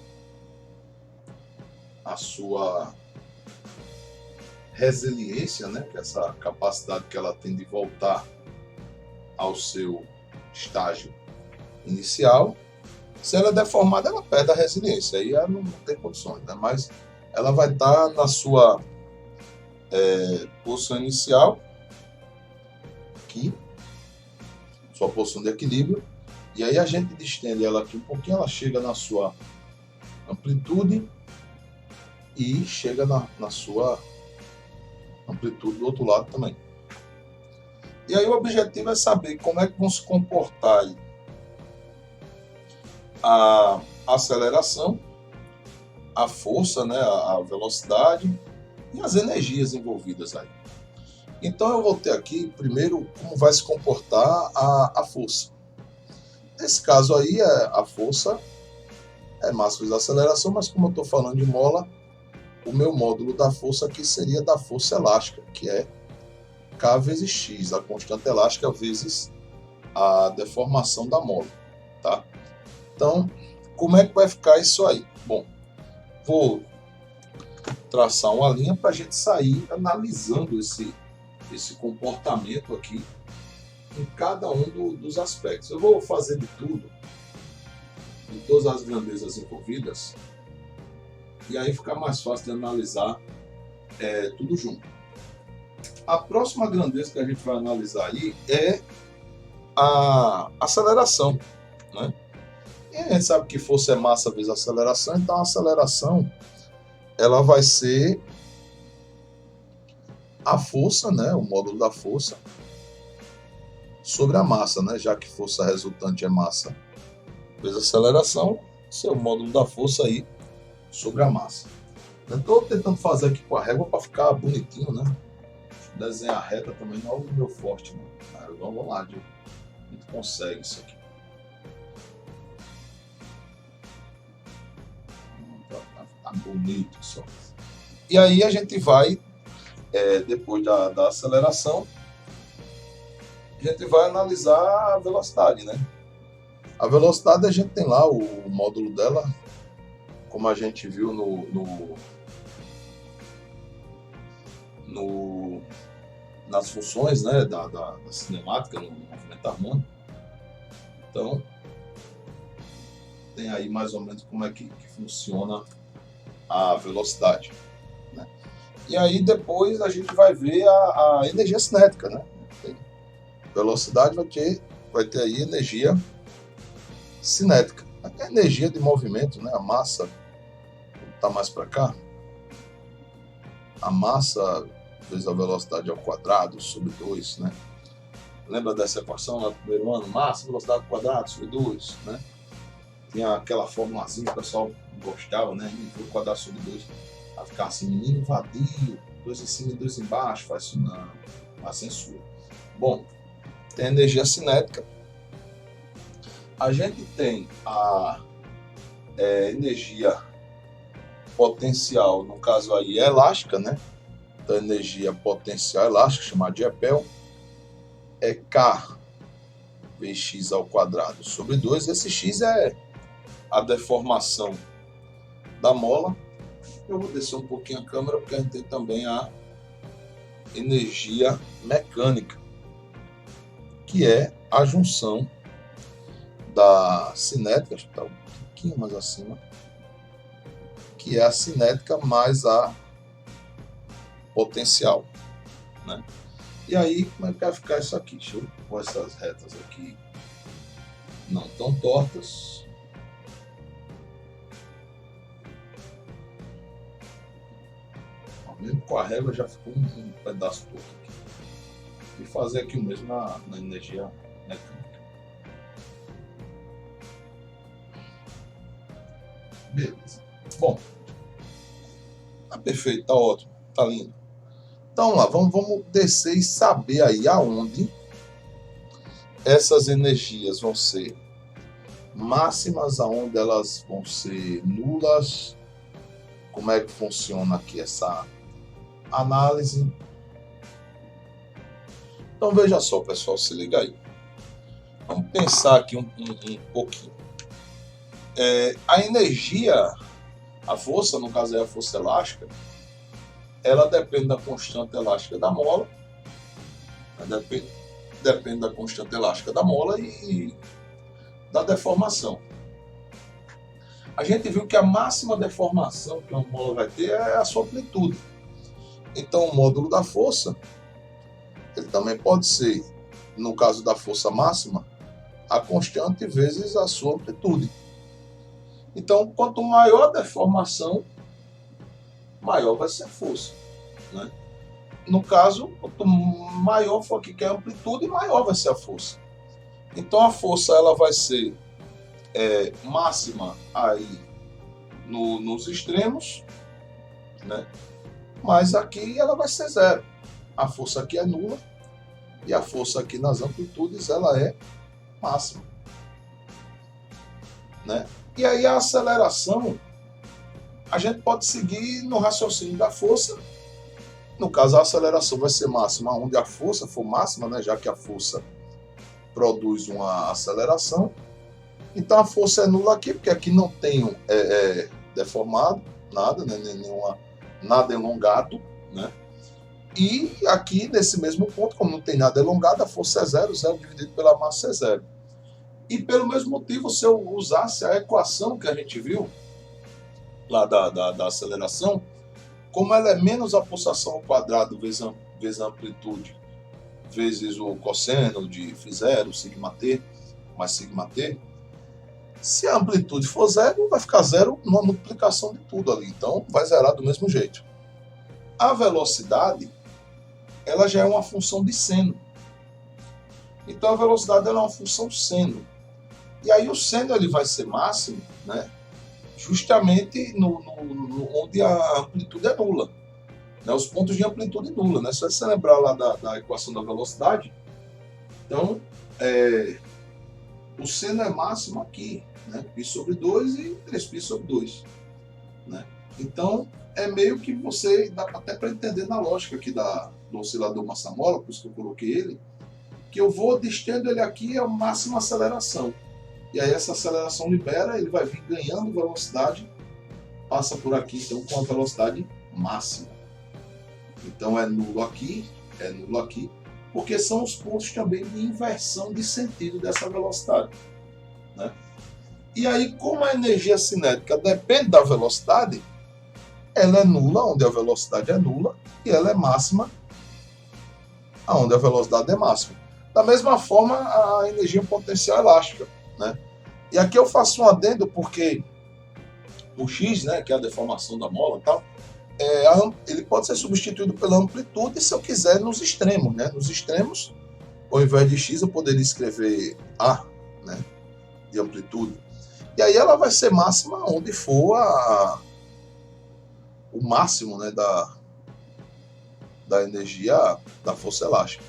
a sua resiliência, né, que é essa capacidade que ela tem de voltar ao seu estágio inicial. Se ela é deformada, ela perde a resiliência, aí ela não tem condições, né? Mas ela vai estar na sua posição inicial, aqui, sua posição de equilíbrio, e aí a gente distende ela aqui um pouquinho, ela chega na sua amplitude e chega na sua amplitude do outro lado também. E aí o objetivo é saber como é que vão se comportar aí a aceleração, a força, né, a velocidade e as energias envolvidas aí. Então eu vou ter aqui primeiro como vai se comportar a força. Nesse caso aí a força é massa vezes aceleração, mas como eu estou falando de mola, o meu módulo da força aqui seria da força elástica, que é K vezes X, a constante elástica vezes a deformação da mola, tá? Então, como é que vai ficar isso aí? Bom, vou traçar uma linha para a gente sair analisando esse comportamento aqui em cada um dos aspectos. Eu vou fazer de tudo, de todas as grandezas envolvidas, e aí fica mais fácil de analisar tudo junto. A próxima grandeza que a gente vai analisar aí é a aceleração, né? E a gente sabe que força é massa vezes aceleração, então a aceleração ela vai ser a força, né, o módulo da força sobre a massa, né, já que força resultante é massa vezes aceleração, seu módulo da força aí sobre a massa. Eu estou tentando fazer aqui com a régua para ficar bonitinho, né? Desenhar reta também não é o meu forte, né? Mas vamos lá, a gente consegue isso aqui. Tá bonito só. E aí a gente vai, depois da aceleração, a gente vai analisar a velocidade, né? A velocidade a gente tem lá o módulo dela, como a gente viu nas funções, né, da cinemática, no movimento harmônico. Então, tem aí mais ou menos como é que funciona a velocidade, né? E aí depois a gente vai ver a energia cinética, né? Velocidade vai ter aí energia cinética. A energia de movimento, né? A massa está mais para cá. A massa vezes a velocidade ao quadrado sobre 2, né? Lembra dessa equação lá do primeiro ano? Massa, velocidade ao quadrado sobre 2, né? Tinha aquela formulazinha que o pessoal gostava, né? O quadrado sobre 2. Vai ficar assim, menino vadio, 2 em cima e 2 embaixo, faz isso não, a censura. Bom, tem a energia cinética. A gente tem a energia potencial, no caso aí é elástica, né? Então, energia potencial elástica, chamada de EPEL, é K vezes X ao quadrado sobre 2. Esse X é a deformação da mola. Eu vou descer um pouquinho a câmera, porque a gente tem também a energia mecânica, que é a junção da cinética, acho que está um pouquinho mais acima, que é a cinética mais a potencial, né? E aí, como é que vai ficar isso aqui? Deixa eu pôr essas retas aqui não tão tortas. Mesmo com a régua já ficou um pedaço torto aqui. E fazer aqui o mesmo na energia mecânica. Beleza. Bom, tá perfeito, tá ótimo, tá lindo. Então lá, vamos descer e saber aí aonde essas energias vão ser máximas, aonde elas vão ser nulas como é que funciona aqui essa análise. Então veja só, pessoal, se liga aí. Vamos pensar aqui um pouquinho. A energia, a força, no caso é a força elástica, ela depende da constante elástica da mola, depende da constante elástica da mola e da deformação. A gente viu que a máxima deformação que uma mola vai ter é a sua amplitude. Então o módulo da força, ele também pode ser, no caso da força máxima, a constante vezes a sua amplitude. Então, quanto maior a deformação, maior vai ser a força, né? No caso, quanto maior for aqui que é a amplitude, maior vai ser a força. Então, a força ela vai ser máxima aí nos extremos, né? Mas aqui ela vai ser zero. A força aqui é nula e a força aqui nas amplitudes ela é máxima, né? E aí a aceleração, a gente pode seguir no raciocínio da força. No caso, a aceleração vai ser máxima onde a força for máxima, né? Já que a força produz uma aceleração. Então a força é nula aqui, porque aqui não tem deformado, nada, né? Nada elongado, né? E aqui, nesse mesmo ponto, como não tem nada elongado, a força é zero, zero dividido pela massa é zero. E pelo mesmo motivo, se eu usasse a equação que a gente viu, lá da aceleração, como ela é menos a pulsação ao quadrado vezes a amplitude, vezes o cosseno de φ0, sigma t, mais sigma t, se a amplitude for zero, vai ficar zero na multiplicação de tudo ali. Então, vai zerar do mesmo jeito. A velocidade, ela já é uma função de seno. Então, a velocidade ela é uma função seno. E aí o seno ele vai ser máximo, né? Justamente onde a amplitude é nula, né? Os pontos de amplitude nula, né? Só você lembrar lá da equação da velocidade. Então, o seno é máximo aqui, né? Π sobre 2 e 3π sobre 2, né? Então, é meio que dá até para entender na lógica aqui do oscilador massa-mola, por isso que eu coloquei ele, que eu vou destendo ele aqui a máxima aceleração. E aí essa aceleração libera, ele vai vir ganhando velocidade, passa por aqui então com a velocidade máxima. Então é nulo aqui, porque são os pontos também de inversão de sentido dessa velocidade, né? E aí, como a energia cinética depende da velocidade, ela é nula onde a velocidade é nula e ela é máxima onde a velocidade é máxima. Da mesma forma, a energia potencial elástica, né? E aqui eu faço um adendo porque o x, né, que é a deformação da mola e tal, ele pode ser substituído pela amplitude se eu quiser nos extremos, né? Nos extremos, ao invés de x, eu poderia escrever a, né, de amplitude. E aí ela vai ser máxima onde for o máximo, né, da energia da força elástica.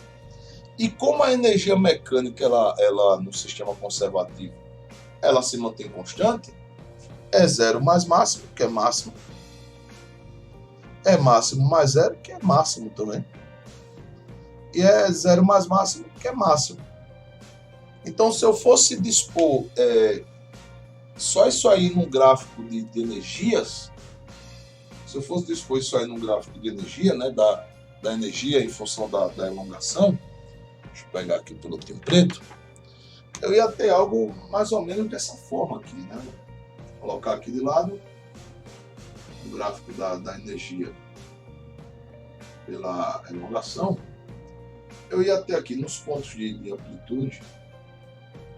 E como a energia mecânica ela no sistema conservativo ela se mantém constante, é zero mais máximo, que é máximo, é máximo mais zero, que é máximo também, e é zero mais máximo, que é máximo. Então, se eu fosse dispor só isso aí num gráfico de energias, se eu fosse dispor isso aí num gráfico de energia, né, da energia em função da elongação, deixa eu pegar aqui o pilotinho preto, eu ia ter algo mais ou menos dessa forma aqui, né? Vou colocar aqui de lado o gráfico da energia pela elongação. Eu ia ter aqui nos pontos de amplitude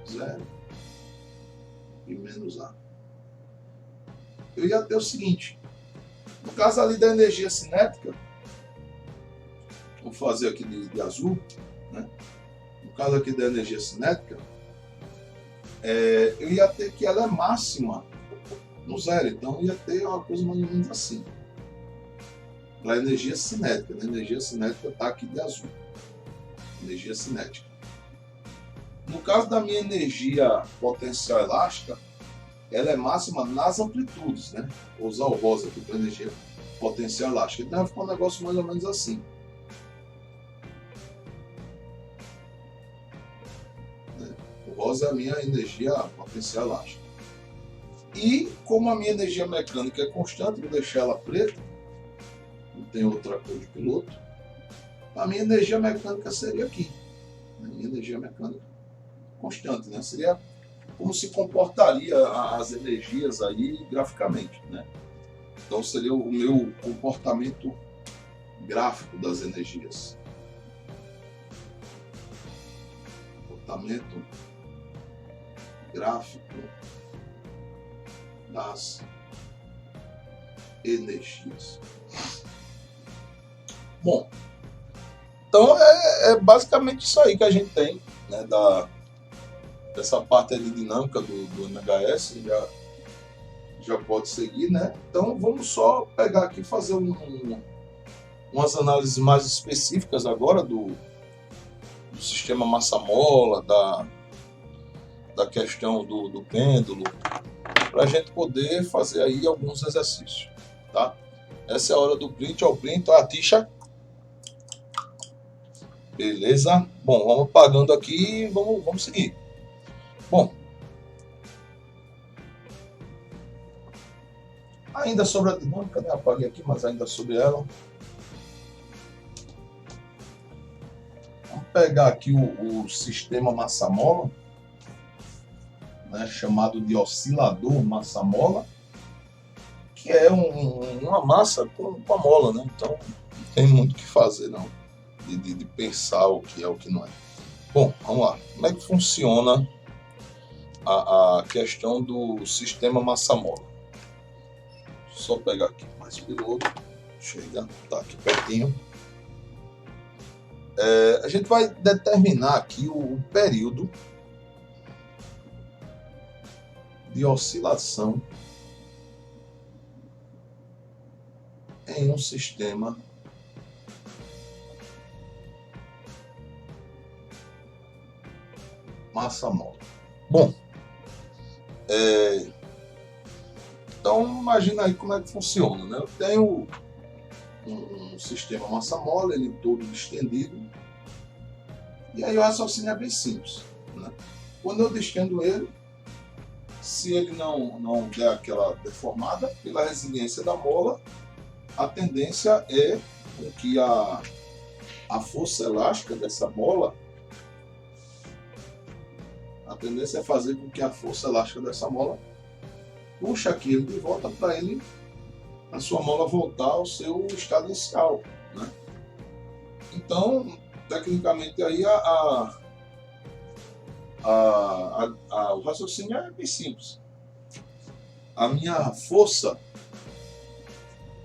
0 e menos A. Eu ia ter o seguinte, no caso ali da energia cinética, vou fazer aqui de azul, né? No caso aqui da energia cinética, eu ia ter que ela é máxima no zero, então ia ter uma coisa mais ou menos assim. Para a energia cinética, né? A energia cinética está aqui de azul. Energia cinética. No caso da minha energia potencial elástica, ela é máxima nas amplitudes, né? Vou usar o rosa aqui para energia potencial elástica. Então vai ficar um negócio mais ou menos assim. O rosa é a minha energia potencial elástica. E como a minha energia mecânica é constante, vou deixar ela preta, não tem outra cor de piloto, a minha energia mecânica seria aqui. A minha energia mecânica constante, né? Seria como se comportaria as energias aí graficamente, né? Então seria o meu comportamento gráfico das energias. Comportamento gráfico das energias. Bom, então é basicamente isso aí que a gente tem, né, dessa parte de dinâmica do MHS. Já pode seguir, né? Então vamos só pegar aqui e fazer umas análises mais específicas agora do sistema massa-mola, da questão do pêndulo, para a gente poder fazer aí alguns exercícios, tá? Essa é a hora do print, ó, o print, ó, a tixa. Beleza? Bom, vamos apagando aqui e vamos seguir. Bom, ainda sobre a dinâmica, né? Apaguei aqui, mas ainda sobre ela. Vamos pegar aqui o sistema massa-mola, né, chamado de oscilador massa-mola, que é uma massa com a mola, né? Então não tem muito o que fazer, não, de pensar o que é o que não é. Bom, vamos lá. Como é que funciona a questão do sistema massa-mola? Só pegar aqui mais piloto, chega, tá aqui pertinho. A gente vai determinar aqui o período de oscilação em um sistema massa-mola. Bom, então imagina aí como é que funciona, né? Eu tenho um sistema massa-mola, ele todo estendido, e aí o raciocínio é bem simples, né? Quando eu distendo ele, se ele não der aquela deformada, pela resiliência da mola, a tendência é que a força elástica dessa mola, a tendência é fazer com que a força elástica dessa mola puxe aquilo de volta para ele, a sua mola voltar ao seu estado inicial, né? Então, tecnicamente aí o raciocínio é bem simples. A minha força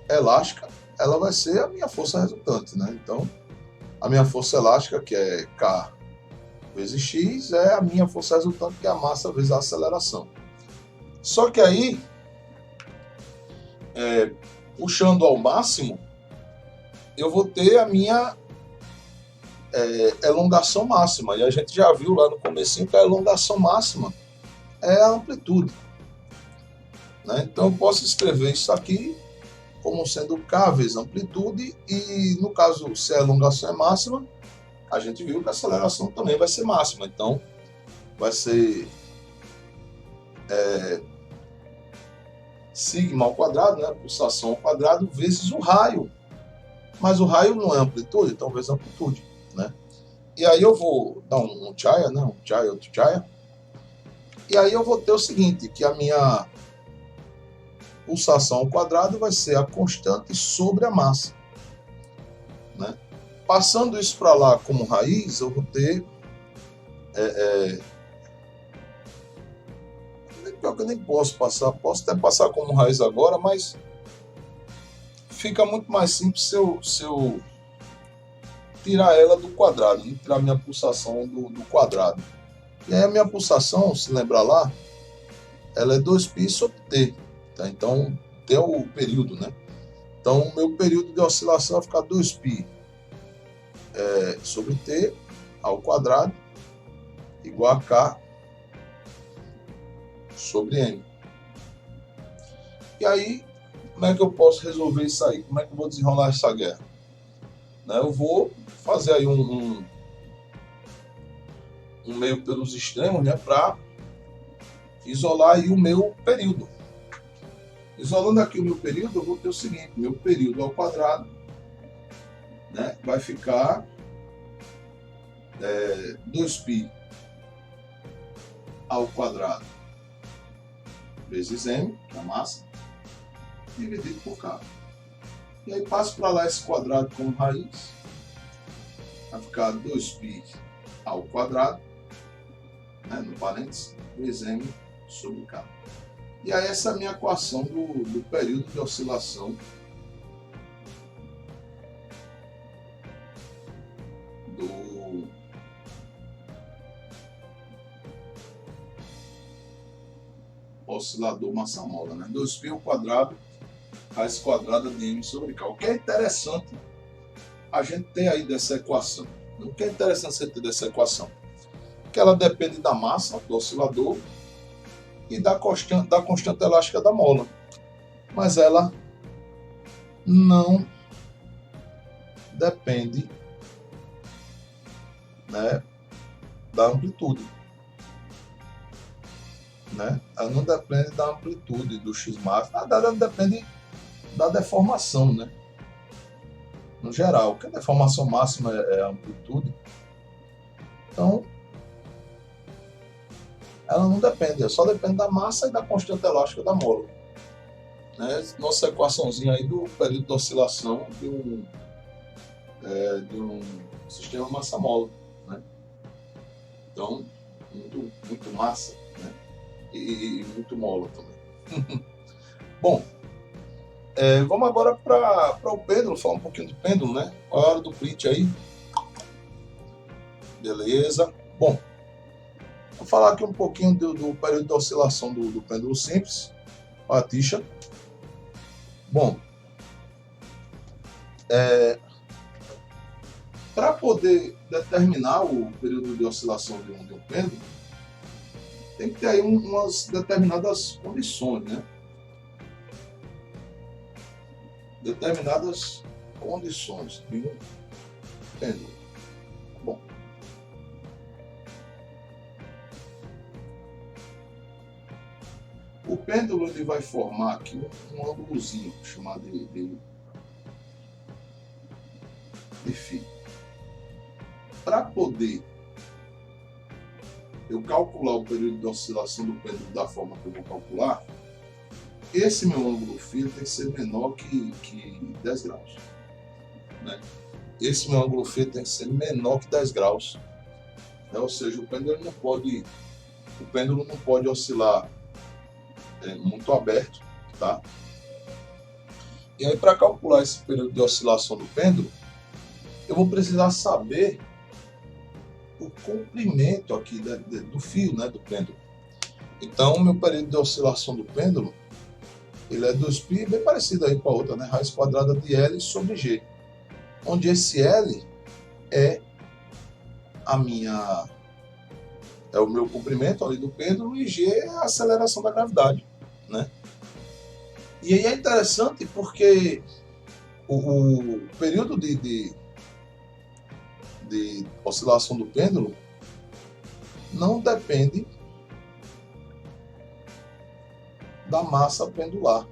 elástica, ela vai ser a minha força resultante, né? Então, a minha força elástica, que é K vezes X, é a minha força resultante, que é a massa vezes a aceleração. Só que aí, puxando ao máximo, eu vou ter a minha elongação máxima. E a gente já viu lá no comecinho que a elongação máxima é a amplitude, né? Então eu posso escrever isso aqui como sendo K vezes amplitude, e no caso, se a elongação é máxima, a gente viu que a aceleração também vai ser máxima. Então vai ser sigma ao quadrado, né? Pulsação ao quadrado vezes o raio. Mas o raio não é amplitude, então vezes amplitude, né? E aí eu vou dar um chaya, né? Um chaya, outro chaya. E aí eu vou ter o seguinte, que a minha pulsação ao quadrado vai ser a constante sobre a massa, né? Passando isso para lá como raiz, eu vou ter pior que eu nem posso até passar como raiz agora, mas fica muito mais simples se eu tirar ela do quadrado, né? Tirar a minha pulsação do quadrado. E aí a minha pulsação, se lembrar lá, ela é 2π sobre t, tá? Então T é o período, né? Então o meu período de oscilação vai ficar 2π sobre t ao quadrado igual a k sobre m. E aí, como é que eu posso resolver isso aí? Como é que eu vou desenrolar essa guerra? Né? Eu vou fazer aí um meio pelos extremos, né, para isolar aí o meu período. Isolando aqui o meu período, eu vou ter o seguinte: meu período ao quadrado, né, vai ficar 2π ao quadrado vezes m, que é a massa, dividido por k. E aí passo para lá esse quadrado como raiz, vai ficar 2π ao quadrado, né, no parênteses, vezes m sobre k. E aí essa é a minha equação do período de oscilação do oscilador massa-mola, né? 2π ao quadrado, raiz quadrada de m sobre k. O que é interessante a gente ter aí dessa equação? O que é interessante você ter dessa equação? Que ela depende da massa do oscilador e da constante elástica da mola. Mas ela não depende, né, da amplitude. Né? Ela não depende da amplitude do x máximo, ela depende da deformação, né? No geral, que a deformação máxima é a amplitude. Então, ela não depende, ela só depende da massa e da constante elástica da mola. Né? Nossa equaçãozinha aí do período de oscilação de um sistema massa-mola. Né? Então, muito massa, né? E muito mola também. Bom, vamos agora para o pêndulo, falar um pouquinho do pêndulo, né? Qual é a hora do print aí? Beleza. Bom, vou falar aqui um pouquinho do período de oscilação do pêndulo simples, Patixa. Bom, para poder determinar o período de oscilação de um pêndulo, tem que ter aí umas determinadas condições, né? Determinadas condições de um pêndulo. Bom, o pêndulo ele vai formar aqui um ângulozinho chamado de φ. Para poder eu calcular o período de oscilação do pêndulo da forma que eu vou calcular, esse meu ângulo φ tem que ser menor que 10 graus. Né? Esse meu ângulo φ tem que ser menor que 10 graus. Né? Ou seja, o pêndulo não pode oscilar muito aberto. Tá? E aí, para calcular esse período de oscilação do pêndulo, eu vou precisar saber o comprimento aqui do fio, né, do pêndulo. Então, o meu período de oscilação do pêndulo, ele é 2π, bem parecido aí com a outra, né, raiz quadrada de L sobre G, onde esse L é o meu comprimento ali do pêndulo e G é a aceleração da gravidade, né? E aí é interessante porque o período de oscilação do pêndulo não depende da massa pendular.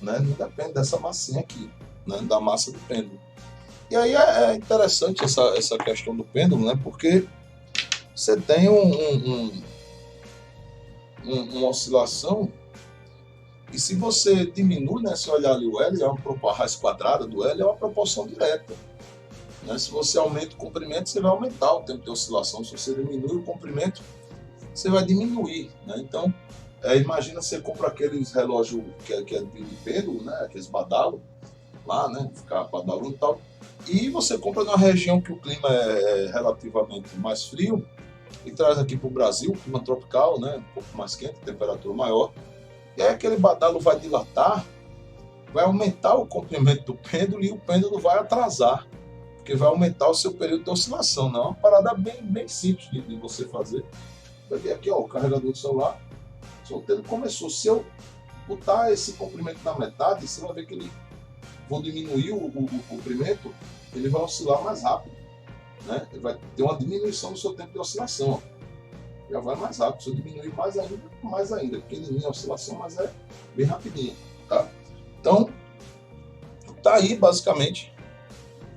Né? Não depende dessa massinha aqui, né? Da massa do pêndulo. E aí é interessante essa questão do pêndulo, né? Porque você tem uma oscilação. E se você diminui, né, se olhar ali o L, a raiz quadrada do L é uma proporção direta. Né? Se você aumenta o comprimento, você vai aumentar o tempo de oscilação. Se você diminui o comprimento, você vai diminuir. Né? Então, imagina você compra aqueles relógios que é de pêndulo, né, aqueles badalos, lá, né, ficar badalando e tal. E você compra numa região que o clima é relativamente mais frio e traz aqui para o Brasil, clima tropical, né, um pouco mais quente, temperatura maior. E aí aquele badalo vai dilatar, vai aumentar o comprimento do pêndulo e o pêndulo vai atrasar, porque vai aumentar o seu período de oscilação. Não é uma parada bem simples de você fazer. Peguei aqui, ó, o carregador do celular, soltei, ele começou. Se eu botar esse comprimento na metade, você vai ver que ele, vou diminuir o comprimento, ele vai oscilar mais rápido, né? Ele vai ter uma diminuição do seu tempo de oscilação, ó. Já vai mais rápido. Se eu diminuir mais ainda, pequenininha a oscilação, mas é bem rapidinha, tá? Então, tá aí basicamente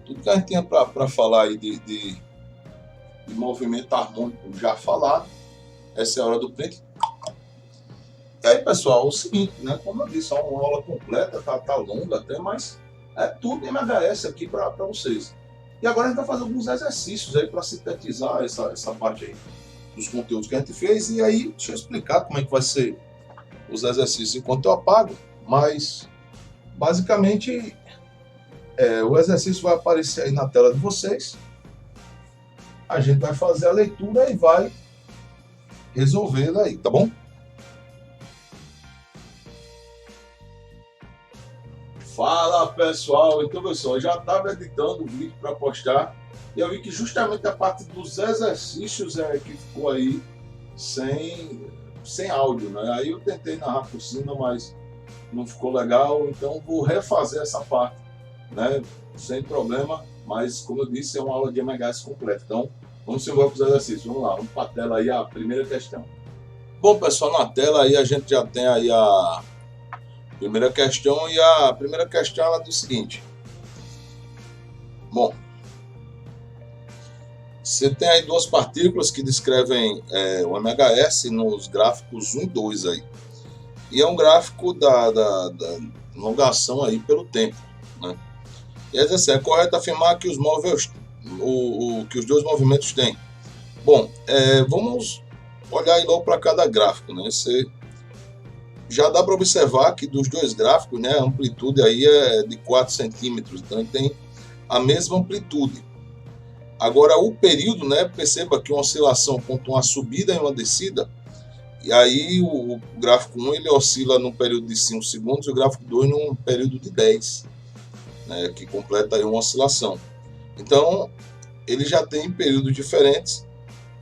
tudo que a gente tinha para falar aí de movimento harmônico já falado. Essa é a hora do print. E aí, pessoal, o seguinte, né? Como eu disse, é uma aula completa, tá longa até, mas é tudo MHS aqui para vocês. E agora a gente vai fazer alguns exercícios aí para sintetizar essa parte aí dos conteúdos que a gente fez. E aí, deixa eu explicar como é que vai ser os exercícios enquanto eu apago. Mas, basicamente, o exercício vai aparecer aí na tela de vocês. A gente vai fazer a leitura e vai resolver aí, tá bom? Fala, pessoal, então pessoal, eu já estava editando o vídeo para postar e eu vi que justamente a parte dos exercícios que ficou aí sem áudio, né? Aí eu tentei narrar por cima, mas não ficou legal, então vou refazer essa parte, né? Sem problema, mas como eu disse, é uma aula de MHS completa. Então vamos embora para os exercícios, vamos lá, vamos para a tela aí, a primeira questão. Bom, pessoal, na tela aí a gente já tem aí a primeira questão, e a primeira questão ela diz o seguinte. Bom, você tem aí duas partículas que descrevem o MHS nos gráficos 1 e 2 aí. E é um gráfico da elongação aí pelo tempo, né? E é assim, é correto afirmar que os móveis, que os dois movimentos têm. Bom, vamos olhar aí logo para cada gráfico, né? Já dá para observar que dos dois gráficos, né, a amplitude aí é de 4 centímetros, então ele tem a mesma amplitude. Agora o período, né, perceba que uma oscilação conta uma subida e uma descida, e aí o gráfico 1 ele oscila num período de 5 segundos e o gráfico 2 num período de 10, né, que completa aí uma oscilação. Então ele já tem períodos diferentes.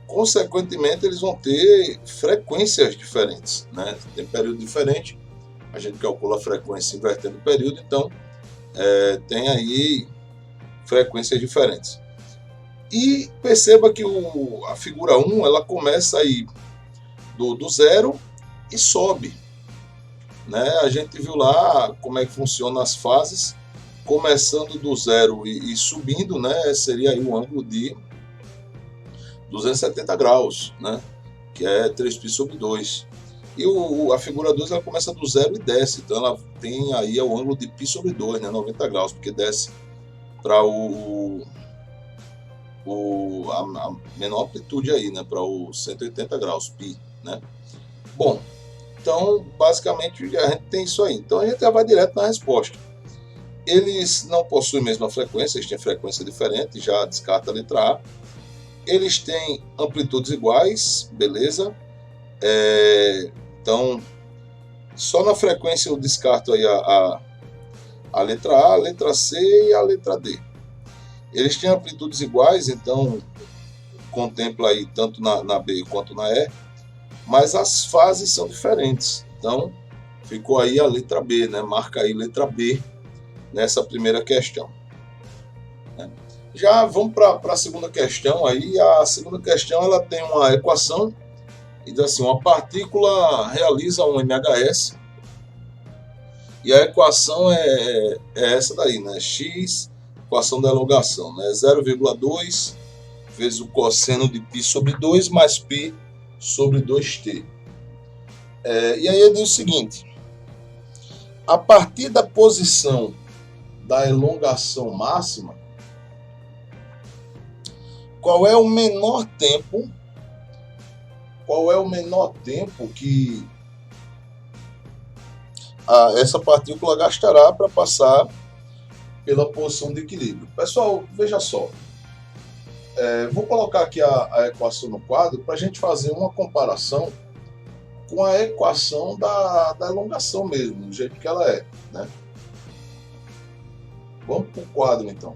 Consequentemente, eles vão ter frequências diferentes, né? Tem período diferente, a gente calcula a frequência invertendo o período, então tem aí frequências diferentes. E perceba que a figura 1, ela começa aí do zero e sobe, né? A gente viu lá como é que funcionam as fases, começando do zero e subindo, né? Seria aí um ângulo de 270 graus, né? Que é 3π sobre 2. E a figura 2 ela começa do zero e desce, então ela tem aí o ângulo de π sobre 2, né? 90 graus, porque desce para a menor amplitude aí, né? Para o 180 graus, π, né? Bom, então basicamente a gente tem isso aí. Então a gente já vai direto na resposta. Eles não possuem a mesma frequência, eles têm frequência diferente, já descarta a letra A. Eles têm amplitudes iguais, beleza? Então, só na frequência eu descarto aí a letra A, a letra C e a letra D. Eles têm amplitudes iguais, então contempla aí tanto na B quanto na E, mas as fases são diferentes. Então, ficou aí a letra B, né? Marca aí letra B nessa primeira questão, né? Já vamos para a segunda questão aí. A segunda questão ela tem uma equação e diz assim: uma partícula realiza um MHS e a equação é essa daí, né? X, equação da elongação, né? 0,2 vezes o cosseno de π sobre 2 mais π sobre 2t. E aí ele diz o seguinte: a partir da posição da elongação máxima, qual é o menor tempo que essa partícula gastará para passar pela posição de equilíbrio? Pessoal, veja só, vou colocar aqui a equação no quadro para a gente fazer uma comparação com a equação da elongação mesmo, do jeito que ela é, né? Vamos para o quadro então.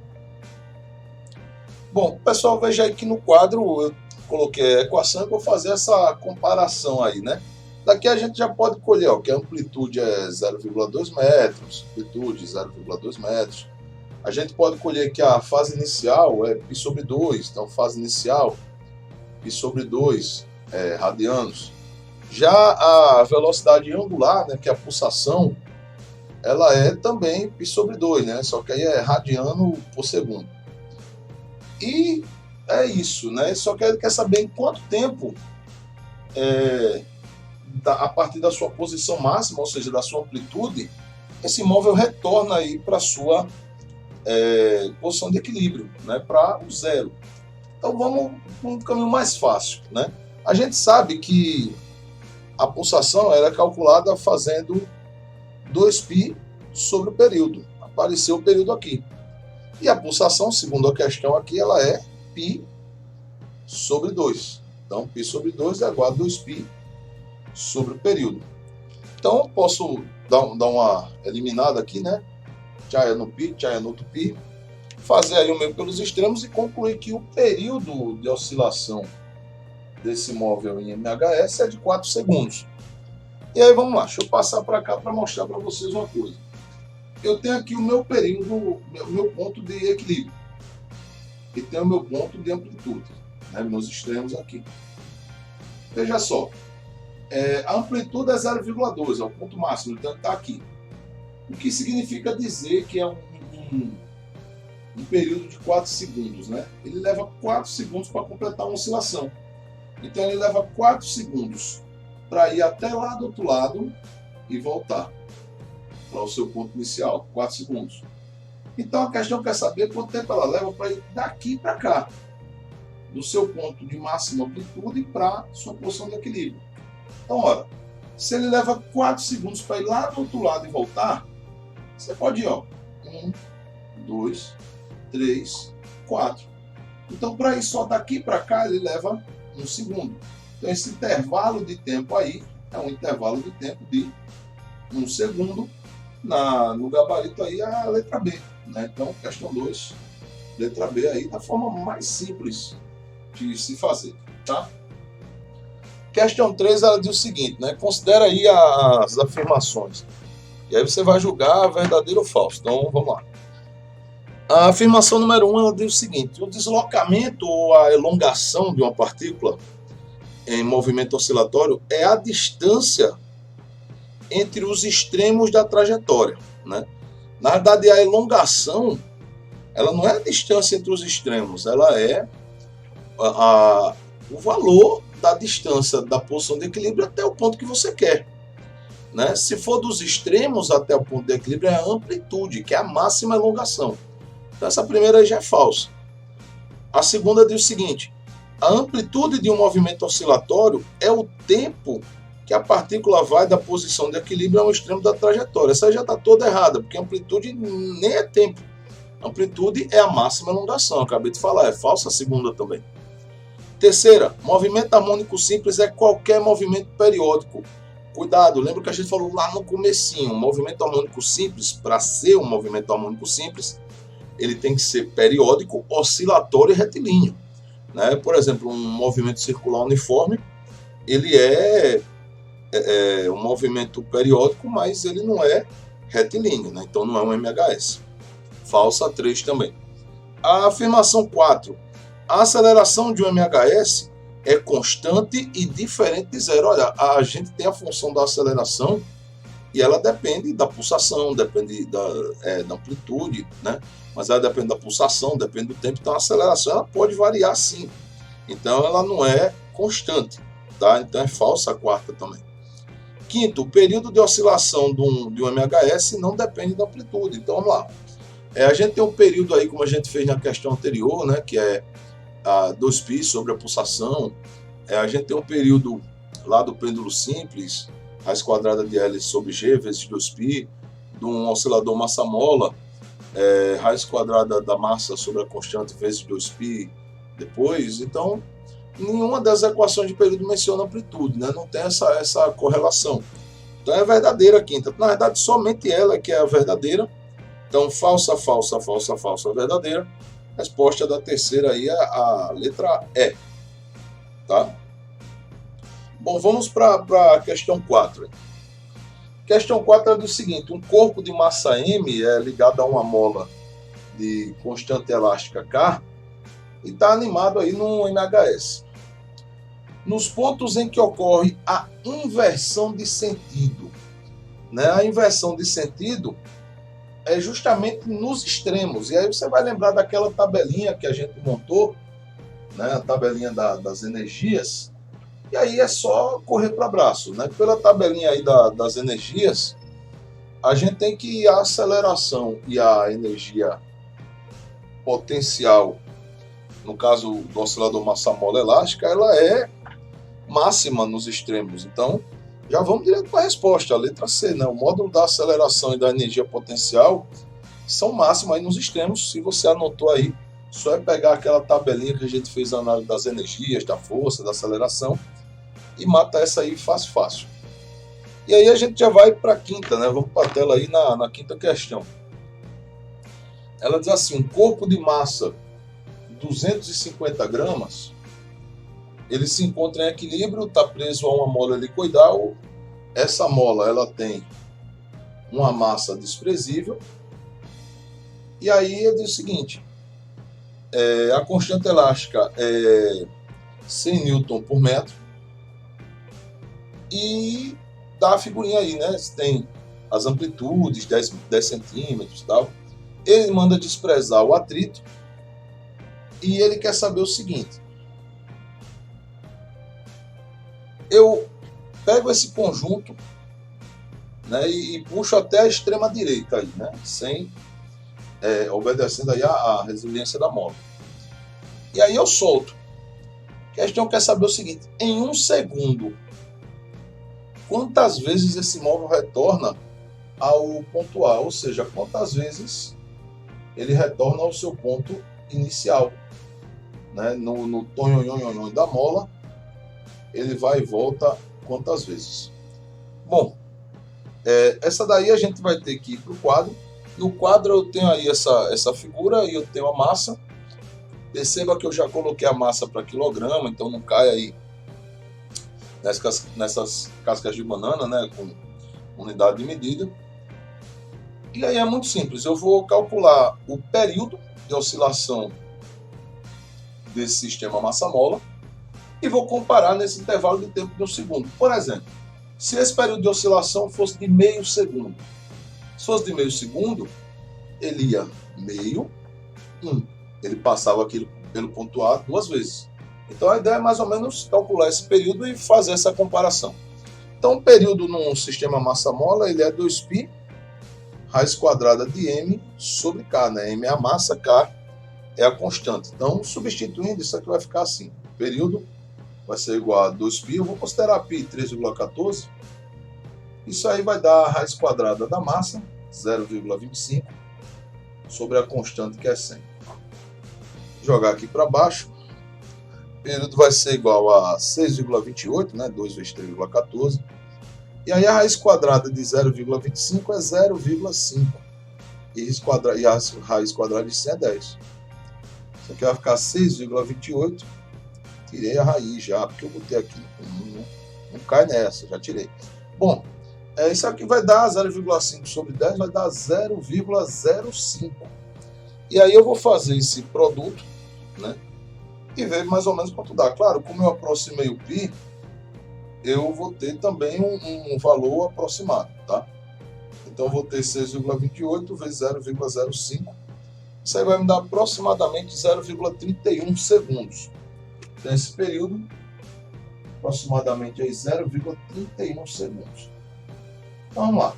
Bom, pessoal, veja aí que no quadro coloquei a equação e vou fazer essa comparação aí, né? Daqui a gente já pode colher, ó, que a amplitude é 0,2 metros, amplitude 0,2 metros. A gente pode colher que a fase inicial é π sobre 2, então fase inicial, π sobre 2 radianos. Já a velocidade angular, né, que é a pulsação, ela é também π sobre 2, né? Só que aí é radiano por segundo. E é isso, né? Só que ele quer saber em quanto tempo, a partir da sua posição máxima, ou seja, da sua amplitude, esse móvel retorna aí para a sua posição de equilíbrio, né? Para o zero. Então vamos para um caminho mais fácil, né? A gente sabe que a pulsação era calculada fazendo 2π sobre o período. Apareceu o período aqui. E a pulsação, segundo a questão aqui, ela é π sobre 2. Então, π sobre 2 é igual a 2π sobre o período. Então, eu posso dar uma eliminada aqui, né? Tchaia no π, tchaia no outro π. Fazer aí o meio pelos extremos e concluir que o período de oscilação desse móvel em MHS é de 4 segundos. E aí, vamos lá. Deixa eu passar para cá para mostrar para vocês uma coisa. Eu tenho aqui o meu período, o meu ponto de equilíbrio. E tenho o meu ponto de amplitude, né, meus extremos aqui. Veja só, a amplitude é 0,2, é o ponto máximo, então está aqui. O que significa dizer que é um período de 4 segundos, né? Ele leva 4 segundos para completar uma oscilação. Então ele leva 4 segundos para ir até lá do outro lado e voltar para o seu ponto inicial, 4 segundos. Então a questão quer saber quanto tempo ela leva para ir daqui para cá, do seu ponto de máxima amplitude para sua posição de equilíbrio. Então, ora, se ele leva 4 segundos para ir lá do outro lado e voltar, você pode ir, ó, 1, 2, 3, 4. Então, para ir só daqui para cá, ele leva 1 segundo. Então, esse intervalo de tempo aí é um intervalo de tempo de 1 segundo. No gabarito aí, a letra B, né? Então, questão 2, letra B aí, da forma mais simples de se fazer, tá? Questão 3, ela diz o seguinte, né? Considera aí as afirmações. E aí você vai julgar verdadeiro ou falso. Então, vamos lá. A afirmação número 1, ela diz o seguinte: o deslocamento ou a elongação de uma partícula em movimento oscilatório é a distância entre os extremos da trajetória, né? Na verdade, a elongação, ela não é a distância entre os extremos, ela é o valor da distância da posição de equilíbrio até o ponto que você quer, né? Se for dos extremos até o ponto de equilíbrio, é a amplitude, que é a máxima elongação. Então, essa primeira aí já é falsa. A segunda diz o seguinte: a amplitude de um movimento oscilatório é o tempo que a partícula vai da posição de equilíbrio ao extremo da trajetória. Essa aí já está toda errada, porque a amplitude nem é tempo. A amplitude é a máxima elongação, eu acabei de falar, é falsa a segunda também. Terceira, movimento harmônico simples é qualquer movimento periódico. Cuidado, lembra que a gente falou lá no comecinho, movimento harmônico simples, para ser um movimento harmônico simples, ele tem que ser periódico, oscilatório e retilíneo, né? Por exemplo, um movimento circular uniforme, ele é um movimento periódico, mas ele não é retilíneo, né? Então não é um MHS. Falsa 3 também. A afirmação 4. A aceleração de um MHS é constante e diferente de zero. Olha, a gente tem a função da aceleração e ela depende da pulsação, depende da amplitude, né? Mas ela depende da pulsação, depende do tempo. Então a aceleração ela pode variar sim. Então ela não é constante, tá? Então é falsa a quarta também. Quinto, o período de oscilação de um MHS não depende da amplitude. Então vamos lá. A gente tem um período aí, como a gente fez na questão anterior, né, que é a 2π sobre a pulsação. A gente tem um período lá do pêndulo simples, raiz quadrada de L sobre G vezes 2π, de um oscilador massa-mola, raiz quadrada da massa sobre a constante vezes 2π depois. Então, nenhuma das equações de período menciona amplitude, né? Não tem essa correlação. Então é verdadeira a quinta. Na verdade, somente ela que é a verdadeira. Então, falsa, falsa, falsa, falsa, verdadeira. Resposta da terceira aí é a letra E. tá? Bom, vamos para a questão 4. Questão 4 é do seguinte: um corpo de massa M é ligado a uma mola de constante elástica K e está animado aí no MHS. Nos pontos em que ocorre a inversão de sentido, né? A inversão de sentido é justamente nos extremos. E aí você vai lembrar daquela tabelinha que a gente montou, né? A tabelinha das energias. E aí é só correr para abraço, né? Pela tabelinha aí das energias, a gente tem que a aceleração e a energia potencial, no caso do oscilador massa-mola elástica, ela é máxima nos extremos. Então, já vamos direto para a resposta, a letra C, né? O módulo da aceleração e da energia potencial são máximas aí nos extremos. Se você anotou aí, só é pegar aquela tabelinha que a gente fez a análise das energias, da força, da aceleração, e mata essa aí fácil. E aí a gente já vai para a quinta, né? Vamos para a tela aí na quinta questão. Ela diz assim: um corpo de massa 250 gramas, ele se encontra em equilíbrio, está preso a uma mola helicoidal. Essa mola ela tem uma massa desprezível. E aí ele diz o seguinte: a constante elástica é 100 Newton por metro. E dá a figurinha aí, né? Tem as amplitudes, 10 centímetros e tal. Ele manda desprezar o atrito. E ele quer saber o seguinte: eu pego esse conjunto, né, e puxo até a extrema direita aí, né, sem obedecendo aí a resiliência da mola. E aí eu solto. A questão quer saber o seguinte: em 1 segundo, quantas vezes esse móvel retorna ao ponto A? Ou seja, quantas vezes ele retorna ao seu ponto inicial, né, no tonhonhonhonhon da mola. Ele vai e volta quantas vezes? Bom, essa daí a gente vai ter que ir para o quadro. No quadro eu tenho aí essa figura e eu tenho a massa. Perceba que eu já coloquei a massa para quilograma, então não cai aí nessas cascas de banana, né, com unidade de medida. E aí é muito simples, eu vou calcular o período de oscilação desse sistema massa-mola e vou comparar nesse intervalo de tempo de 1 segundo. Por exemplo, se esse período de oscilação fosse de meio segundo, se fosse de meio segundo, ele ia meio, ele passava aquilo pelo ponto A 2 vezes. Então a ideia é mais ou menos calcular esse período e fazer essa comparação. Então o período num sistema massa-mola ele é 2π raiz quadrada de m sobre k, né? M é a massa, k é a constante. Então substituindo, isso aqui vai ficar assim: o período vai ser igual a 2π, eu vou considerar π 3,14. Isso aí vai dar a raiz quadrada da massa, 0,25, sobre a constante que é 100. Jogar aqui para baixo, o período vai ser igual a 6,28, né? 2 vezes 3,14. E aí a raiz quadrada de 0,25 é 0,5. E a raiz quadrada de 100 é 10. Isso aqui vai ficar 6,28. Tirei a raiz já, porque eu botei aqui. Não cai nessa, já tirei. Bom, isso aqui vai dar 0,5 sobre 10, vai dar 0,05. E aí eu vou fazer esse produto, né, e ver mais ou menos quanto dá. Claro, como eu aproximei o π, eu vou ter também um valor aproximado, tá? Então eu vou ter 6,28 vezes 0,05. Isso aí vai me dar aproximadamente 0,31 segundos. Então esse período, aproximadamente 0,31 segundos. Então vamos lá.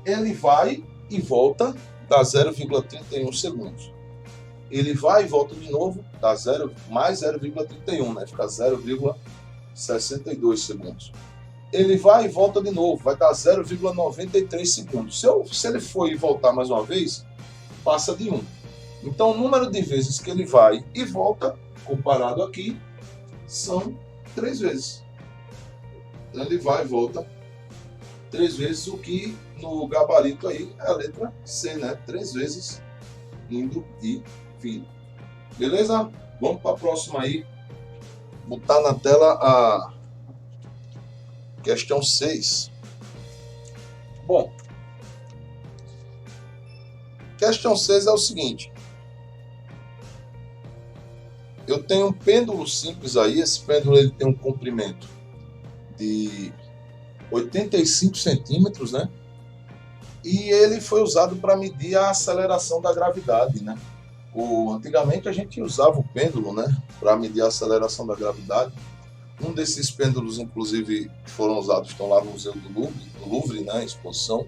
Ele vai e volta, dá 0,31 segundos. Ele vai e volta de novo, dá mais 0,31, né? Fica 0,62 segundos. Ele vai e volta de novo, vai dar 0,93 segundos. Se ele for e voltar mais uma vez, passa de 1. Então o número de vezes que ele vai e volta, comparado aqui, são 3 vezes. Ele vai e volta 3 vezes, o que no gabarito aí é a letra C, né? 3 vezes indo e vindo. Beleza? Vamos para a próxima aí, botar na tela a questão 6. Bom, questão 6 é o seguinte. Eu tenho um pêndulo simples aí. Esse pêndulo ele tem um comprimento de 85 centímetros, né? E ele foi usado para medir a aceleração da gravidade, né? Antigamente a gente usava o pêndulo, né, para medir a aceleração da gravidade. Um desses pêndulos, inclusive, que foram usados, estão lá no Museu do Louvre, né, em exposição.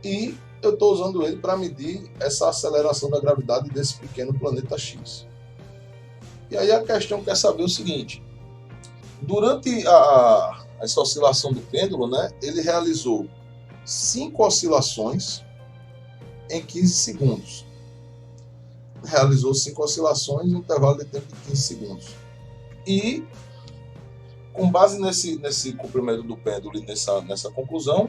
E eu estou usando ele para medir essa aceleração da gravidade desse pequeno planeta X. E aí a questão quer saber o seguinte: durante essa oscilação do pêndulo, né, ele realizou 5 oscilações em 15 segundos. Realizou 5 oscilações em um intervalo de tempo de 15 segundos. E, com base nesse comprimento do pêndulo e nessa conclusão,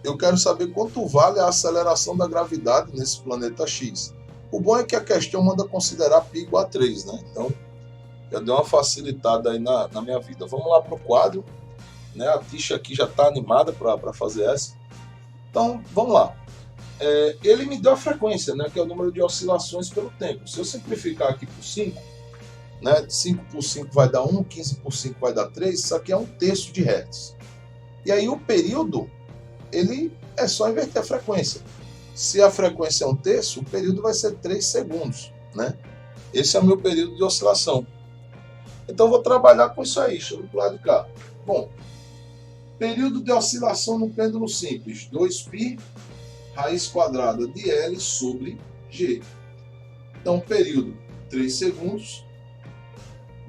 eu quero saber quanto vale a aceleração da gravidade nesse planeta X. O bom é que a questão manda considerar π igual a 3, né? Então, já deu uma facilitada aí na minha vida. Vamos lá para o quadro, né? A Tisha aqui já está animada para fazer essa. Então, vamos lá. Ele me deu a frequência, né, que é o número de oscilações pelo tempo. Se eu simplificar aqui por 5, né, 5 por 5 vai dar 1, 15 por 5 vai dar 3, isso aqui é 1/3 de hertz. E aí o período, ele é só inverter a frequência. Se a frequência é 1/3, o período vai ser 3 segundos. Né? Esse é o meu período de oscilação. Então eu vou trabalhar com isso aí, deixa eu ir para o lado de cá. Bom, período de oscilação no pêndulo simples, 2π raiz quadrada de L sobre G. Então, período 3 segundos,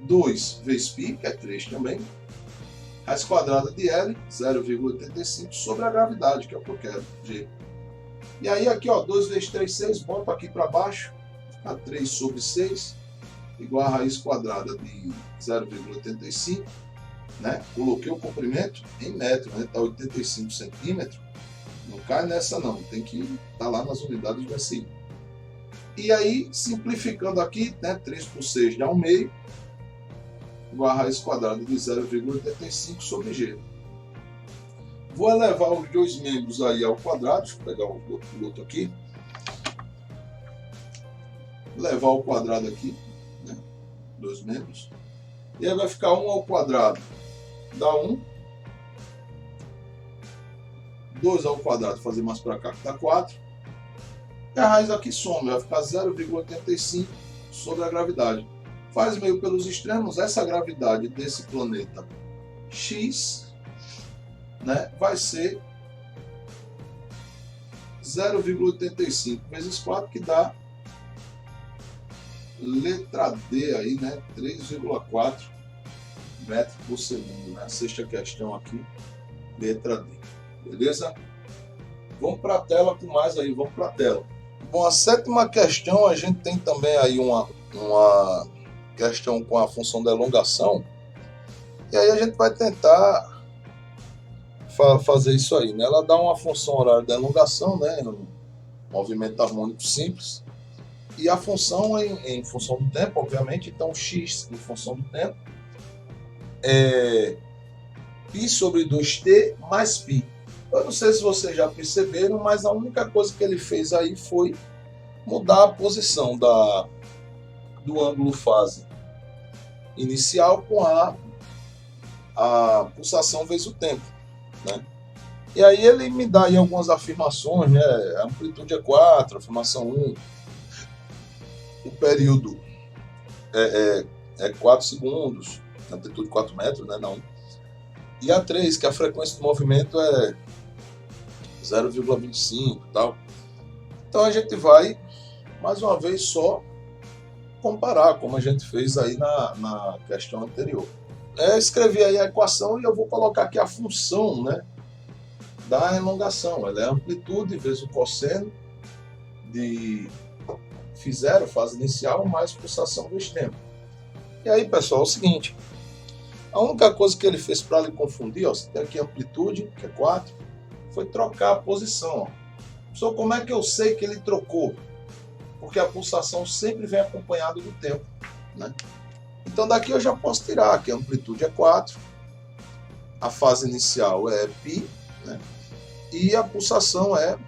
2 vezes π, que é 3 também, raiz quadrada de L, 0,85, sobre a gravidade, que é o que eu quero, G. E aí aqui, ó, 2 vezes 3, 6, boto aqui para baixo, fica 3 sobre 6, igual a raiz quadrada de 0,85, né? Coloquei o comprimento em metro, né? Está 85 centímetros. Não cai nessa não, tem que estar lá nas unidades do SI. E aí, simplificando aqui, né, 3 por 6 dá 1/2, igual a raiz quadrada de 0,85 sobre G. Vou elevar os dois membros aí ao quadrado, deixa eu pegar o outro aqui. Levar ao quadrado aqui, né, dois membros. E aí vai ficar 1 ao quadrado, dá 1. 2 ao quadrado, fazer mais para cá, que dá 4. E a raiz aqui some, vai ficar 0,85 sobre a gravidade. Faz meio pelos extremos, essa gravidade desse planeta X, né, vai ser 0,85 vezes 4, que dá letra D aí, né, 3,4 metros por segundo. Né? A sexta questão aqui, letra D. Beleza? Vamos para a tela com mais aí, vamos para a tela. Bom, a sétima questão, a gente tem também aí uma questão com a função da elongação. E aí a gente vai tentar fazer isso aí, né? Ela dá uma função horária da elongação, né? Um movimento harmônico simples. E a função em função do tempo, obviamente, então x em função do tempo é π sobre 2t mais π. Eu não sei se vocês já perceberam, mas a única coisa que ele fez aí foi mudar a posição do ângulo fase inicial com a pulsação vezes o tempo. Né? E aí ele me dá aí algumas afirmações, né? A amplitude é 4, afirmação 1, o período é 4 segundos, amplitude 4 metros, né? Não. E a 3, que a frequência do movimento é 0,25 e tal. Então a gente vai, mais uma vez, só comparar, como a gente fez aí na questão anterior. Escrevi aí a equação e eu vou colocar aqui a função, né, da elongação. Ela é a amplitude vezes o cosseno de φ0, fase inicial, mais pulsação vezes tempo. E aí, pessoal, é o seguinte. A única coisa que ele fez para lhe confundir, ó, você tem aqui a amplitude, que é 4, foi trocar a posição. Ó. Só como é que eu sei que ele trocou? Porque a pulsação sempre vem acompanhada do tempo. Né? Então daqui eu já posso tirar que a amplitude é 4, a fase inicial é π, né? E a pulsação é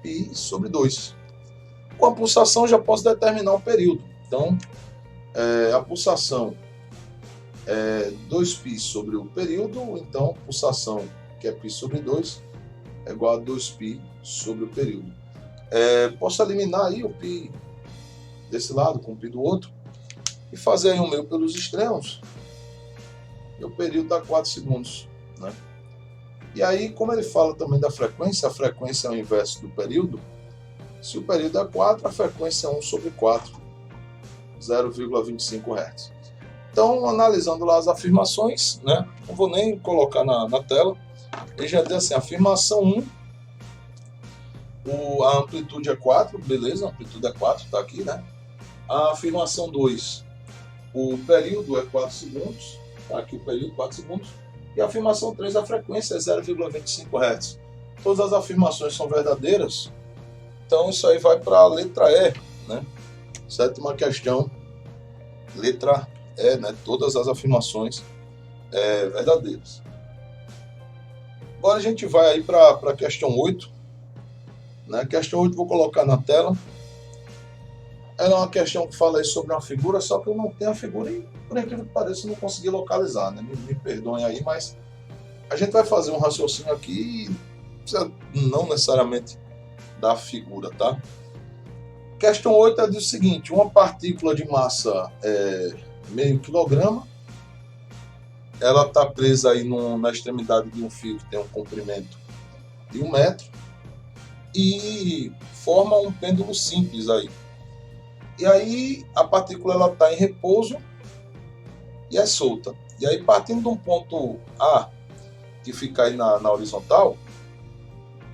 π sobre 2. Com a pulsação já posso determinar o período. Então a pulsação é 2π sobre o período, então pulsação, que é π sobre 2, é igual a 2π sobre o período. Posso eliminar aí o π desse lado com o π do outro e fazer aí o meio pelos extremos, e o período dá 4 segundos, né? E aí, como ele fala também da frequência, a frequência é o inverso do período. Se o período é 4, a frequência é 1 sobre 4, 0,25 Hz. Então, analisando lá as afirmações, né? Não vou nem colocar na tela. Ele já diz assim: afirmação 1, a amplitude é 4, beleza, a amplitude é 4, está aqui, né? A afirmação 2, o período é 4 segundos, está aqui o período, 4 segundos. E a afirmação 3, a frequência é 0,25 Hz. Todas as afirmações são verdadeiras, então isso aí vai para a letra E, né? Sétima questão, letra E, né? Todas as afirmações verdadeiras. Agora a gente vai aí para a questão 8. Né? Questão 8 vou colocar na tela. Ela é uma questão que fala aí sobre uma figura, só que eu não tenho a figura e, por incrível que pareça, eu não consegui localizar, né? Me perdoem aí, mas a gente vai fazer um raciocínio aqui e precisa não necessariamente da figura, tá? Questão 8 ela diz o seguinte: uma partícula de massa meio quilograma, ela está presa aí na extremidade de um fio que tem um comprimento de 1 metro e forma um pêndulo simples aí. E aí a partícula está em repouso e é solta. E aí, partindo de um ponto A, que fica aí na horizontal,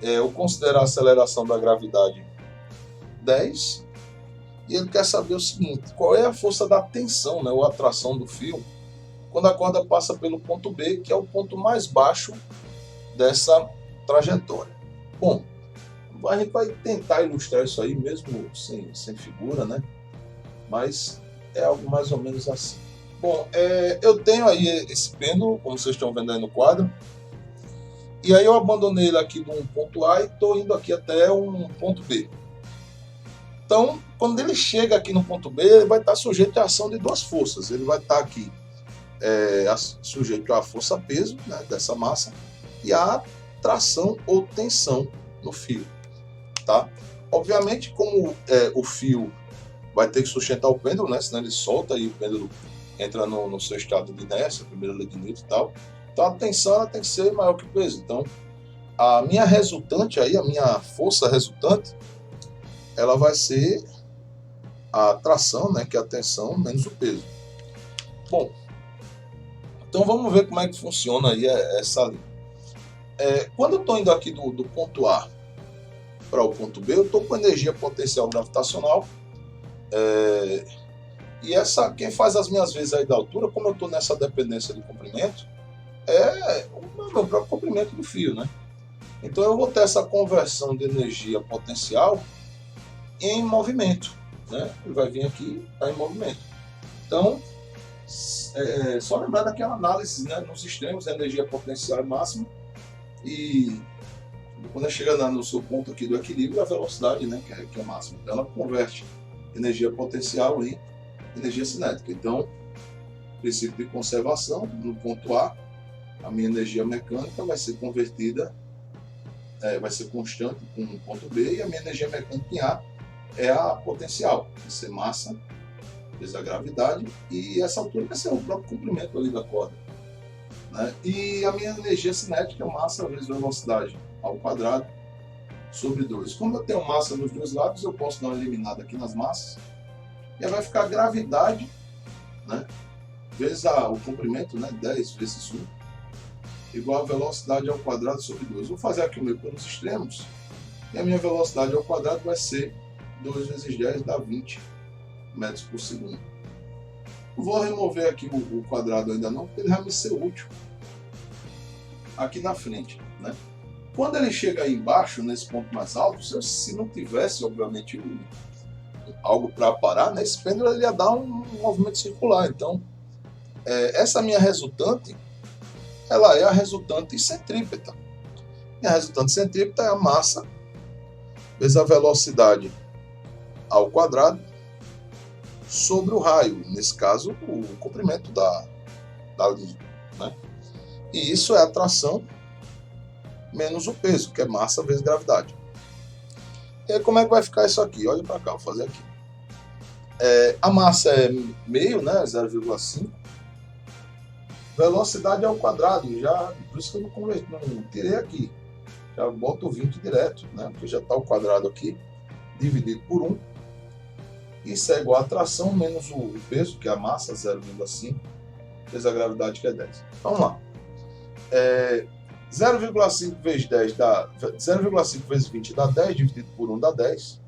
eu considero a aceleração da gravidade 10, e ele quer saber o seguinte: qual é a força da tensão, né, ou atração do fio, quando a corda passa pelo ponto B, que é o ponto mais baixo dessa trajetória. Bom, a gente vai tentar ilustrar isso aí mesmo sem figura, né? Mas é algo mais ou menos assim. Bom, eu tenho aí esse pêndulo, como vocês estão vendo aí no quadro, e aí eu abandonei ele aqui de um ponto A e estou indo aqui até um ponto B. Então, quando ele chega aqui no ponto B, ele vai estar sujeito à ação de duas forças. Ele vai estar aqui sujeito à força-peso, né, dessa massa, e à tração ou tensão no fio. Tá? Obviamente, como o fio vai ter que sustentar o pêndulo, né? Senão ele solta e o pêndulo entra no seu estado de inércia, primeira lei de Newton e tal. Então a tensão ela tem que ser maior que o peso. Então a minha resultante aí, a minha força resultante, ela vai ser a tração, né? Que é a tensão menos o peso. Bom, então vamos ver como é que funciona aí essa linha. Quando eu estou indo aqui do ponto A para o ponto B, eu estou com energia potencial gravitacional. E quem faz as minhas vezes aí da altura, como eu estou nessa dependência de comprimento, é o meu próprio comprimento do fio, né? Então eu vou ter essa conversão de energia potencial em movimento, né? Ele vai vir aqui, está em movimento. Então, só lembrar daquela análise, né? Nos extremos, a energia potencial é máxima e quando chega no seu ponto aqui do equilíbrio, a velocidade, né? Que é máxima. Então ela converte energia potencial em energia cinética. Então, princípio de conservação, no ponto A, a minha energia mecânica vai ser convertida, vai ser constante com o ponto B, e a minha energia mecânica em A é a potencial, vai ser massa vezes a gravidade, e essa altura vai ser o próprio comprimento ali da corda. Né? E a minha energia cinética é massa vezes velocidade ao quadrado sobre 2. Como eu tenho massa nos dois lados, eu posso dar uma eliminada aqui nas massas, e aí vai ficar a gravidade, né, vezes o comprimento, né, 10 vezes 1, igual a velocidade ao quadrado sobre 2. Vou fazer aqui o meu pelos extremos, e a minha velocidade ao quadrado vai ser 2 vezes 10 dá 20 metros por segundo. Vou remover aqui o quadrado ainda não, porque ele vai me ser útil aqui na frente. Né? Quando ele chega aí embaixo, nesse ponto mais alto, se não tivesse, obviamente, algo para parar, né, esse pêndulo ele ia dar um movimento circular. Então, essa minha resultante, ela é a resultante centrípeta. E a resultante centrípeta é a massa vezes a velocidade ao quadrado sobre o raio, nesse caso, o comprimento da linha, né? E isso é a tração menos o peso, que é massa vezes gravidade. E aí, como é que vai ficar isso aqui? Olha para cá, vou fazer aqui. A massa é meio, né? 0,5. Velocidade ao quadrado, já, por isso que eu não tirei aqui. Já boto 20 direto, né? Porque já está o quadrado aqui, dividido por 1. Isso é igual a tração menos o peso, que é a massa, 0,5, vezes a gravidade, que é 10. Vamos lá. 0,5 vezes 10 dá 0,5 vezes 20 dá 10, dividido por 1 dá 10.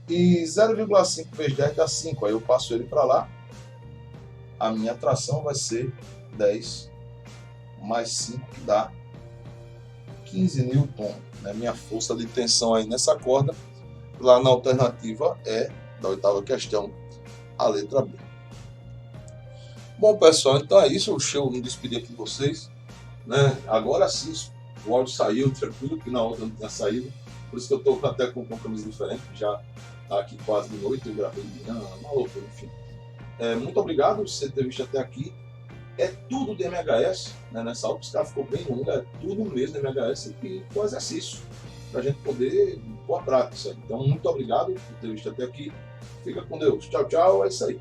E 0,5 vezes 10 dá 5. Aí eu passo ele para lá. A minha tração vai ser 10 mais 5, que dá 15 newton. Né? Minha força de tensão aí nessa corda. Lá na alternativa é, da oitava questão, a letra B. Bom, pessoal, então é isso. Deixa eu me despedir aqui de vocês. Né? Agora sim, o áudio saiu tranquilo, que na outra não tinha saído. Por isso que eu estou até com uma camisa diferente. Já está aqui quase de noite, eu gravei de manhã, uma loucura, enfim. Muito obrigado por você ter visto até aqui. É tudo de MHS, né? Nessa aula, esse cara ficou bem longo, é tudo mesmo de MHS e com exercício, para a gente poder pôr a prática. Então, muito obrigado por ter visto até aqui. Fica com Deus. Tchau, tchau. É isso aí.